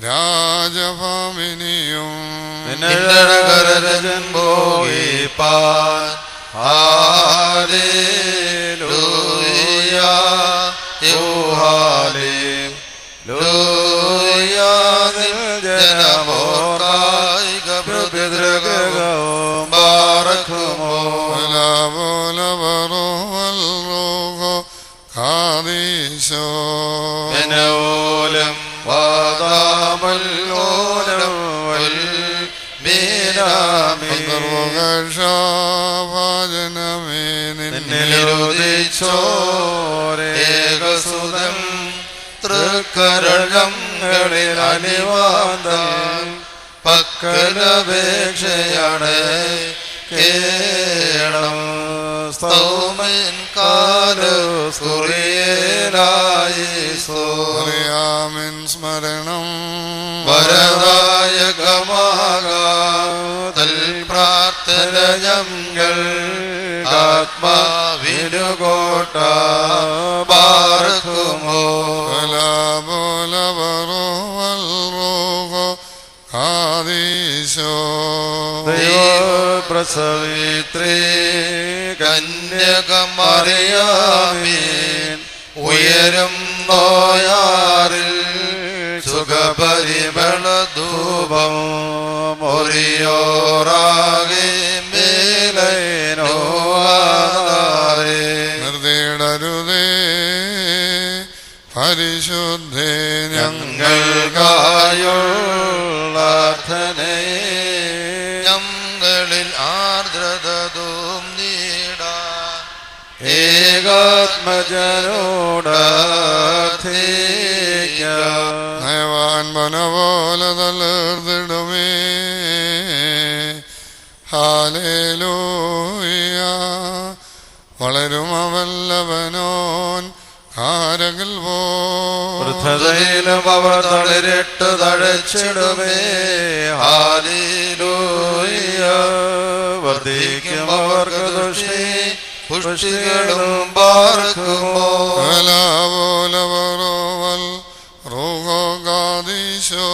രാജഭാമിനിയും ഏകസുതം തൃക്കരങ്ങളിൽ അനിവാദം പക്കലപേക്ഷയാണ് കേണം സ്തോമൻ കാലു സുറിയേലായി സോറിയാമിൻ സ്മരണം വരദായകമാകാൽ പ്രാർത്ഥന ഞങ്ങൾ ആത്മാവിനുകോട്ട പാർക്കുമോ പ്രസവിത്രേ കന്യകമറിയാമീൻ ഉയരും നോയാറിൽ സുഖപരിമളധൂപം ഒറിയോറാകെ മേലനോ നിർദ്ദീട ഏകാത്മജനോടാർത്ഥിക്കാം. നയവാൻ പോലെ തളർന്നിടുമേ. ഹാലേലൂയ. വളരും അവല്ലവനോൻ കാരകിൽ വൃദ്ധതയിലും അവർ തളിരിട്ട് തഴച്ചിടുമേ. ഹാലേലൂയ. വർദ്ധിക്കും അവർക്ക് ദുഷ്ടി പുഷ്ടികളും പാർക്കുമോ. ോലവറോവൽ റൂഗോഗാദീശോ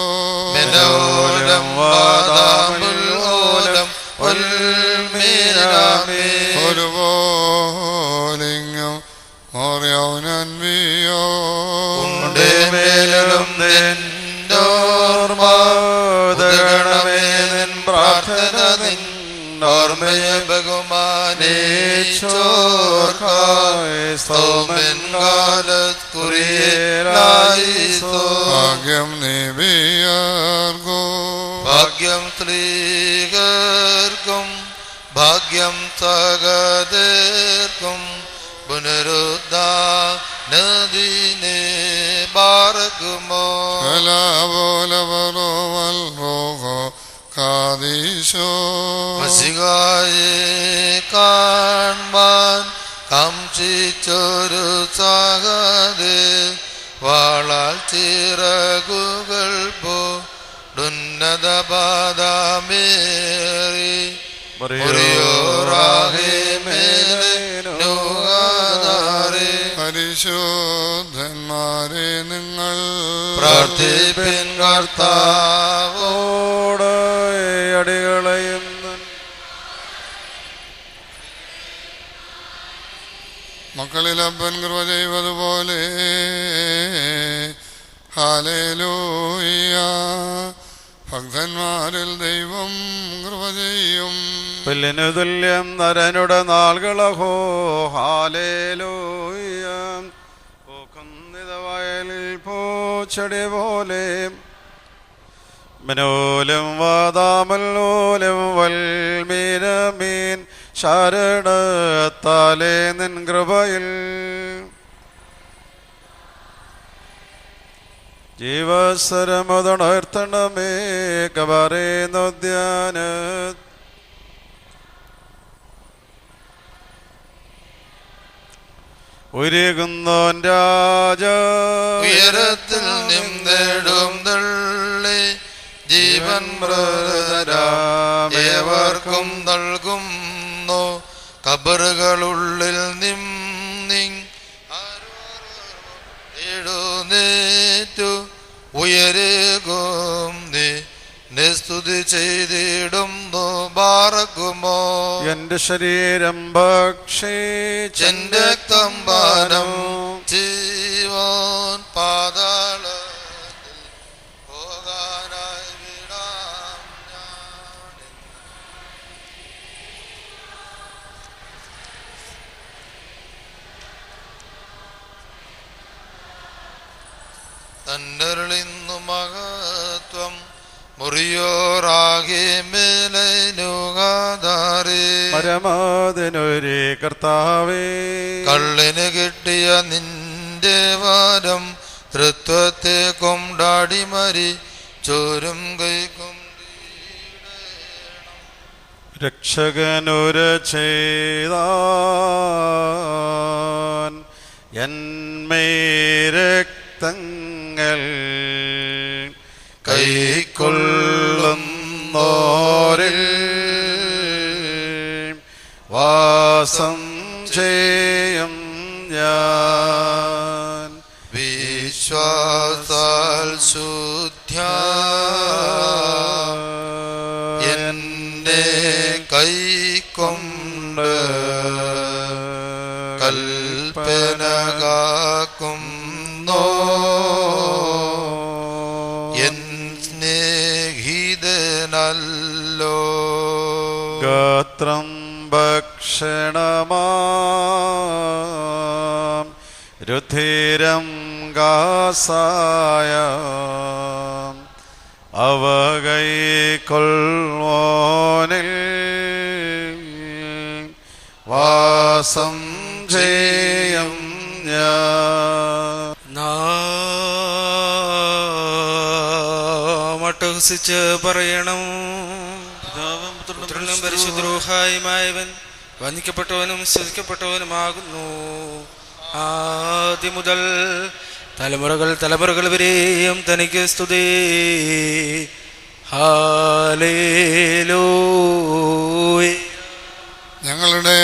മിനോലം വാദാമുല്ലോലം ഉൽമീനാമേ. ഒരുപോലിങ്ങും മോറിയൗനൻവിയോ ഉണ്ടേ മേലും നിന്നോർമാതകണമേ. നിൻ പ്രാർത്ഥന നിന്നോർമ്മയെ ബഹുമാനേച്ചോർക്കായി സൗമൻ കാലത്തുറിയേലായിസോ. ഭാഗ്യം നിബിയർഗോ ഭാഗ്യം സ്ത്രീകർക്കും ഭാഗ്യം സകതർക്കും പുനരുദ്ധാനദിനെ ബാർക്കുമോ. കലാപോലവറോവൽ റൂഗോ കാദീശോ മസികായെ കാൺമാൻ കാംക്ഷിച്ചൊരു സഹദേ വാളാൽ ചിറകുകൾ പോടുന്നത പാദമേറി പരിശുദ്ധന്മാരെ നിങ്ങൾ പ്രാർത്ഥിപ്പിൻ കർത്താവോട്. അടികളെയും മക്കളിലപ്പൻ കൃപ ചെയ്വതുപോലെ ഹാലേലൂയ. ഭക്തന്മാരിൽ ദൈവം കൃപ ചെയ്യും. പുല്ലിനു തുല്യം നരനുടെ നാളുകളഹോ. ഹാലേലൂയ. പൂക്കുന്നിത വയലിൽ പൂച്ചെടി പോലെ മനോലും വാദാമല്ലോലും വൽമീനമീൻ ശരണത്താലേ നിൻ കൃപയിൽ ജീവസ്വരമുതണർത്തണമേ. കബറേന്നോദ്യാന ഉരുകുന്നോൻ രാജ ഉയരത്തിൽ നിന്നിടും തള്ളി ജീവൻ ഏവർക്കും നൽകുന്നു. കബറുകളുള്ളിൽ എഴുന്നേറ്റു ഉയരുകും നീ സ്തുതി ചെയ്തിടുന്നു ബാർക്കുമോ. എന്റെ ശരീരം ഭക്ഷിച്ചെന്റെ രക്തം പാനം ജീവൻ പാതാളത്തിൽ പോകാനായി വിടാം ഞാൻ. തന്നരുളിന്നു മഹത്വം മുറിയോറാകെ മേലനുകാതാരേ. പരമാതിനൊരു കർത്താവേ കള്ളിന് കിട്ടിയ നിന്റെ വാരം തൃത്വത്തെ കൊണ്ടാടി മരി ചോരും കൈക്കും രക്ഷകനുര ചെയ്താൻ എന്മേ രക്തങ്ങൾ കൈക്കൊള്ളുന്നോരിൽ വാസം ചെയ്യും ഞാൻ. വിശ്വാസാൽ ശുദ്ധ്യ എന്നെ കൈക്കൊണ്ട് കൽപ്പന കാക്കുന്നോ എൻ സ്നേഹിതനല്ലോ. ഗാത്രം ഭക്ഷണമാം രുധിരം ഗാസായ അവ കൈക്കൊള്ളുവോനിൽ വാസം ചെയ്യും ഞാൻ. നാമട്ടഹസിച്ച് പറയണം. പുത്രനും പരിശുദ്ധരൂഹായുമായവൻ വന്ദിക്കപ്പെട്ടവനും സ്തുതിക്കപ്പെട്ടവനുമാകുന്നു. ആദ്യം മുതൽ തലമുറകൾ വരെയും തനിക്ക് സ്തുതി. ഹല്ലേലൂയ. ഞങ്ങളുടെ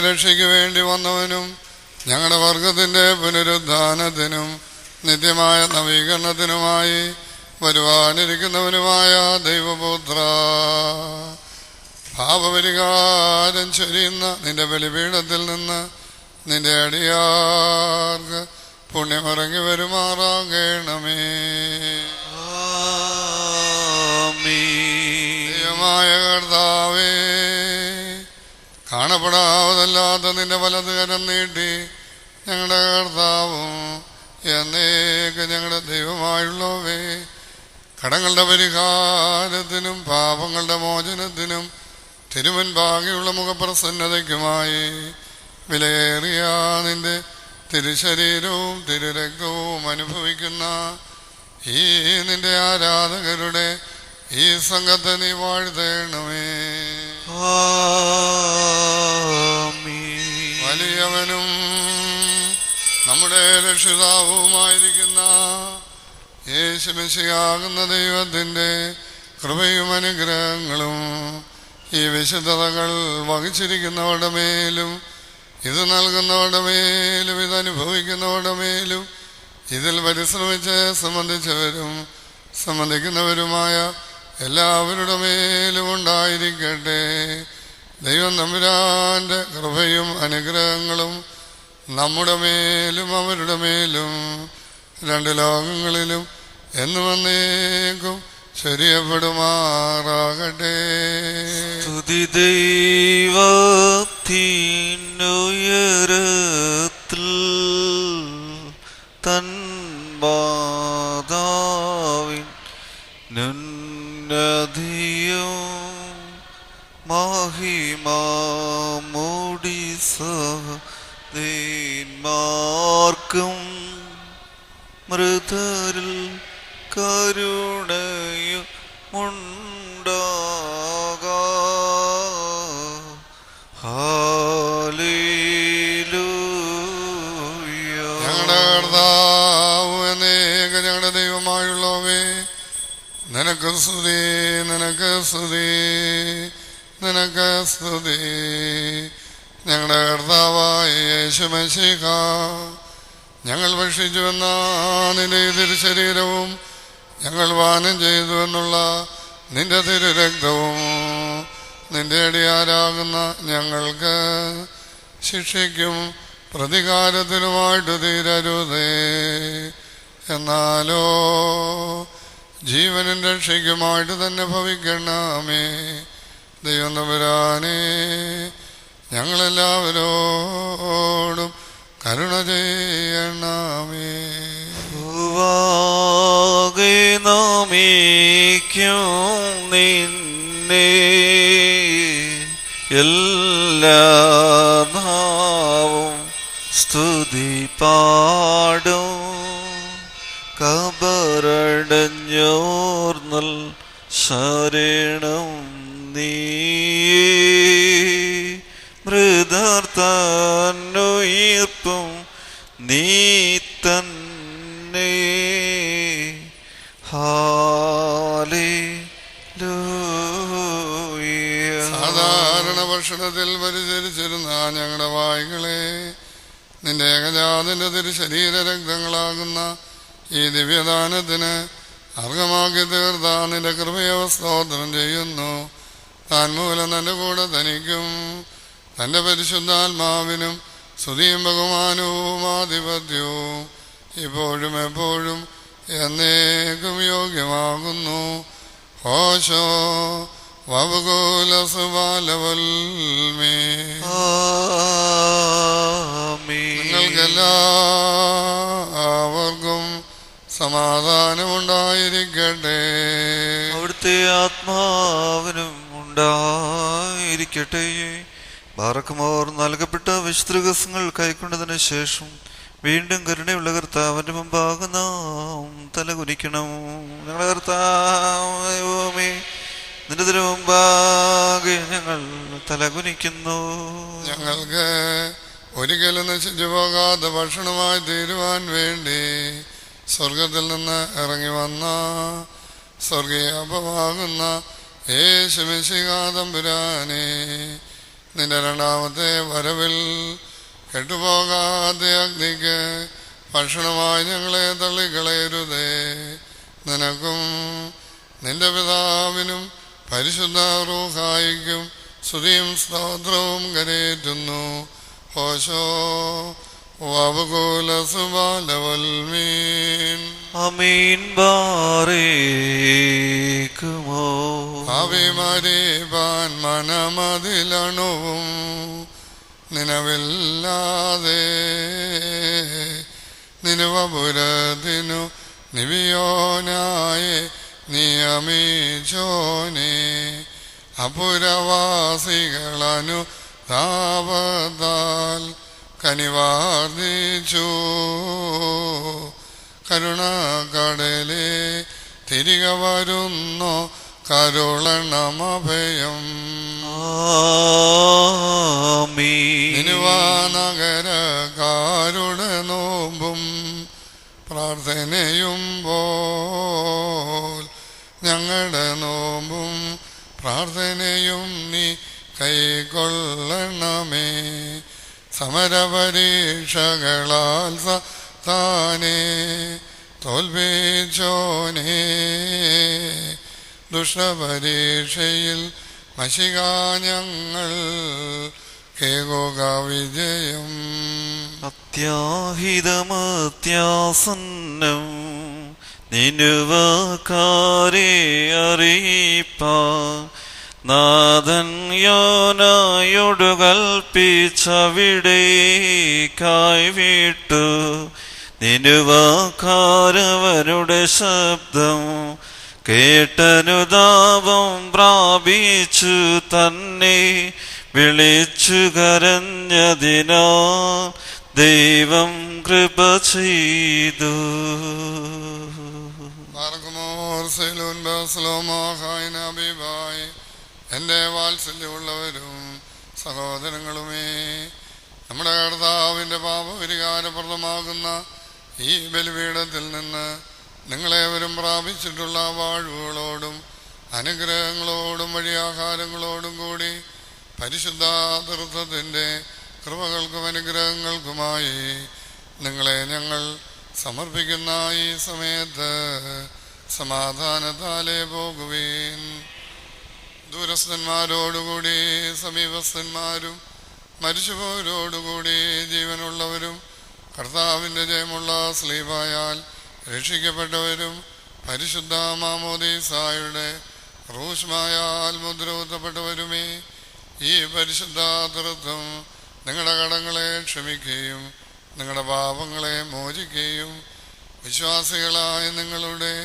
രക്ഷയ്ക്ക് വേണ്ടി വന്നവനും ഞങ്ങളുടെ വർഗത്തിൻ്റെ പുനരുദ്ധാനത്തിനും നിത്യമായ നവീകരണത്തിനുമായി വരുവാനിരിക്കുന്നവനുമായ ദൈവപുത്ര, പാപപരിഹാരം ചൊരിയുന്ന നിന്റെ ബലിപീഠത്തിൽ നിന്ന് നിന്റെ അടിയാർക്ക് പുണ്യമിറങ്ങി വരുമാറാകണമേ. ദൈവമായ കർത്താവേ, കാണപ്പെടാവതല്ലാത്ത നിന്റെ വലത് കരം നീട്ടി ഞങ്ങളുടെ കർത്താവും എന്നേക്ക് ഞങ്ങളുടെ ദൈവമായുള്ളവേ, കടങ്ങളുടെ പരിഹാരത്തിനും പാപങ്ങളുടെ മോചനത്തിനും തിരുമുൻപാകെയുള്ള മുഖപ്രസന്നതയ്ക്കുമായി വിലയേറിയ നിന്റെ തിരുശരീരവും തിരുരക്തവും അനുഭവിക്കുന്ന ഈ നിന്റെ ആരാധകരുടെ ഈ സംഘത്തെ നീ വാഴ്ത്തേണമേ. വലിയവനും നമ്മുടെ രക്ഷിതാവുമായിരിക്കുന്ന യേശുമിശിഹാകുന്ന ദൈവത്തിൻ്റെ കൃപയും അനുഗ്രഹങ്ങളും ഈ വിശുദ്ധതകൾ വഹിച്ചിരിക്കുന്നവരുടെ മേലും ഇത് നൽകുന്നവരുടെ മേലും ഇത് അനുഭവിക്കുന്നവരുടെ മേലും ഇതിൽ പരിശ്രമിച്ച് സംബന്ധിക്കുന്നവരുമായ എല്ലാവരുടെ മേലും ഉണ്ടായിരിക്കട്ടെ. ദൈവം തമ്പുരാന്റെ കൃപയും അനുഗ്രഹങ്ങളും നമ്മുടെ മേലും അവരുടെ മേലും രണ്ട് ലോകങ്ങളിലും എന്നും എന്നേക്കും ശരിയപ്പെടുമാറാകട്ടെ. സ്തുതി ദൈവത്തിനുയരത്തിൽ തൻ മാതാവിൻ നന്നതിയും മഹിമാമൂടി സഹദേന്മാർക്കും മൃതരിൽ കരുണയും ഉണ്ടാക. ഹല്ലേലൂയ. ഞങ്ങളുടെ കർത്താവ് എന്നേക ഞങ്ങളുടെ ദൈവമായുള്ളവേ, നിനക്ക് സ്തുതി, നിനക്ക് സ്തുതി, നിനക്ക് സ്തുതി. ഞങ്ങളുടെ കർത്താവായ യേശുമശീഹ, ഞങ്ങൾ ഭക്ഷിച്ചുവെന്ന നിന്റെ തിരുശരീരവും ഞങ്ങൾ പാനം ചെയ്തുവെന്നുള്ള നിന്റെ തിരുരക്തവും നിന്റെ അടിയാരാകുന്ന ഞങ്ങൾക്ക് ശിക്ഷയ്ക്കും പ്രതികാരത്തിനുമായിട്ട് തീരരുതേ. എന്നാലോ ജീവനും രക്ഷയ്ക്കുമായിട്ട് തന്നെ ഭവിക്കണമേ. ദൈവം തമ്പുരാനേ, ഞങ്ങളെല്ലാവരോടും കരുണ ചെയ്യണമേ. നമിക്കും നിന്നെ എല്ലാ നാവും സ്തുതി പാടും. കബറടഞ്ഞോർന്നൽ ശരണം നീയേ, മൃതർ തന്നുയിർപ്പും നീ തന്നെ. ഹല്ലേലൂയ. സാധാരണ ഭക്ഷണത്തിൽ പരിചരിച്ചിരുന്ന ഞങ്ങളുടെ വായ്കളെ നിന്റെ ഏകജാതന്റെ തിരുശരീര രക്തങ്ങളാകുന്ന ഈ ദിവ്യദാനത്തിന് അർഹമാക്കി തീർത്ത നിന്റെ കൃപയെ സ്തോത്രം ചെയ്യുന്നു. താൻ മൂലം തൻ്റെ കൂടെ തനിക്കും തൻ്റെ പരിശുദ്ധാത്മാവിനും സ്തുതിയും ബഹുമാനവും ആധിപത്യവും ഇപ്പോഴും എപ്പോഴും എന്നേക്കും യോഗ്യമാകുന്നു. ഓശോ വബുകൂലസുബാലവൽമേ. നിങ്ങൾക്കെല്ലാവർക്കും സമാധാനമുണ്ടായിരിക്കട്ടെ. അവിടുത്തെ ആത്മാവിനും ഉണ്ടായിരിക്കട്ടെ. ബാറക്കുമോർ നൽകപ്പെട്ട വിശുദ്ധ രഹസ്യങ്ങൾ കൈക്കൊണ്ടതിന് ശേഷം വീണ്ടും കരുണയുള്ള കർത്താവിന്റെ മുമ്പാകെ നാം തലകുനിക്കണം. ഞങ്ങളുടെ കർത്താവേ, നിന്റെ തിരു മുമ്പാകെ ഞങ്ങൾ തലകുനിക്കുന്നു. ഞങ്ങൾക്ക് ഒരിക്കലും നശിച്ചു പോകാത്ത ഭക്ഷണമായി തീരുവാൻ വേണ്ടി സ്വർഗത്തിൽ നിന്ന് ഇറങ്ങി വന്ന സ്വർഗീയ അപ്പമാകുന്ന യേശുമിശിഹാ തമ്പുരാനെ, നിന്റെ രണ്ടാമത്തെ വരവിൽ കെട്ടുപോകാതെ അഗ്നിക്ക് ഭക്ഷണമായി ഞങ്ങളെ തള്ളിക്കളയരുതേ. നിനക്കും നിന്റെ പിതാവിനും പരിശുദ്ധ റൂഹായിക്കും സ്തുതിയും സ്തോത്രവും കരേറ്റുന്നു. ഓശോ വബുകൂല സുബാലവൽമീൻ. ആമീൻ. ബാറേക്കുമോ ഭാവിമാരിപ്പാൻ മനമതിലണുവും നിലവില്ലാതെ നിനുവപുരത്തിനു നിവിയോനായ നിയമീച്ചോനെ അപുരവാസികളനു താപത്താൽ കനിവാർദിച്ചു. കരുണാകടലേ തിരികെ വരുന്നു കരുളണമഭയം. നിനുവാനഗരക്കാരുടെ നോമ്പും പ്രാർത്ഥനയും പോൽ ഞങ്ങളുടെ നോമ്പും പ്രാർത്ഥനയും നീ കൈക്കൊള്ളണമേ. സമരപരീക്ഷകളാൽ താനെ തോൽപ്പിച്ചോനേ, ദുഷ്ടപരീക്ഷയിൽ മഷിക ഞങ്ങൾ കേകുക വിജയം. അത്യാഹിതമത്യാസന്നം നിനുവക്കാരെ അറിയിപ്പാൻ നാഥൻ യോനായോടു കൽപ്പിച്ചവിടേക്കായി വിട്ടു. നിനുവക്കാരവരുടെ ശബ്ദം കേട്ടനുതാപം പ്രാപിച്ചു തന്നെ വിളിച്ചു കരഞ്ഞതിനാ ദൈവം കൃപ ചെയ്തു. എൻ്റെ വാത്സല്യമുള്ളവരും സഹോദരങ്ങളുമേ, നമ്മുടെ കർത്താവിൻ്റെ പാപപരിഹാരപ്രദമാകുന്ന ഈ ബലിപീഠത്തിൽ നിന്ന് നിങ്ങളേവരും പ്രാപിച്ചിട്ടുള്ള വാഴ്വുകളോടും അനുഗ്രഹങ്ങളോടും വഴിയാഹാരങ്ങളോടും കൂടി പരിശുദ്ധ തൃത്വത്തിൻ്റെ കൃപകൾക്കും അനുഗ്രഹങ്ങൾക്കുമായി നിങ്ങളെ ഞങ്ങൾ സമർപ്പിക്കുന്ന ഈ സമയത്ത് സമാധാനത്താലേ പോകുവീൻ. ദൂരസ്ഥന്മാരോടുകൂടി സമീപസ്ഥന്മാരും മരിച്ചുപോയവരോടുകൂടി ജീവനുള്ളവരും കർത്താവിൻ്റെ ജയമുള്ള സ്ലീബായാൽ രക്ഷിക്കപ്പെട്ടവരും പരിശുദ്ധ മാമോദീസായുടെ റൂഷ്മായാൽ മുദ്രകുത്തപ്പെട്ടവരുമേ, ഈ പരിശുദ്ധ തൃത്വം നിങ്ങളുടെ കടങ്ങളെ ക്ഷമിക്കുകയും നിങ്ങളുടെ പാപങ്ങളെ മോചിക്കുകയും വിശ്വാസികളായ നിങ്ങളുടെ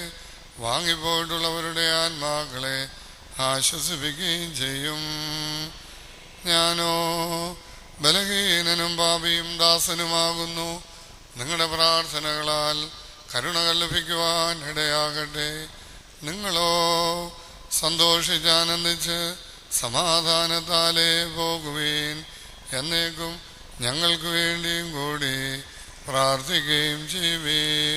വാങ്ങിപ്പോയിട്ടുള്ളവരുടെ ആത്മാക്കളെ ആശ്വസിപ്പിക്കുകയും ചെയ്യും. ഞാനോ ബലഹീനനും പാപിയും ദാസനുമാകുന്നു. നിങ്ങളുടെ പ്രാർത്ഥനകളാൽ കരുണ കൽപ്പിക്കുവാൻ ഇടയാകട്ടെ. നിങ്ങളോ സന്തോഷിച്ചാനന്ദിച്ച് സമാധാനത്താലേ പോകുവീൻ. എന്നേക്കും ഞങ്ങൾക്ക് വേണ്ടിയും കൂടി പ്രാർത്ഥിക്കുകയും ചെയ്യുവീൻ.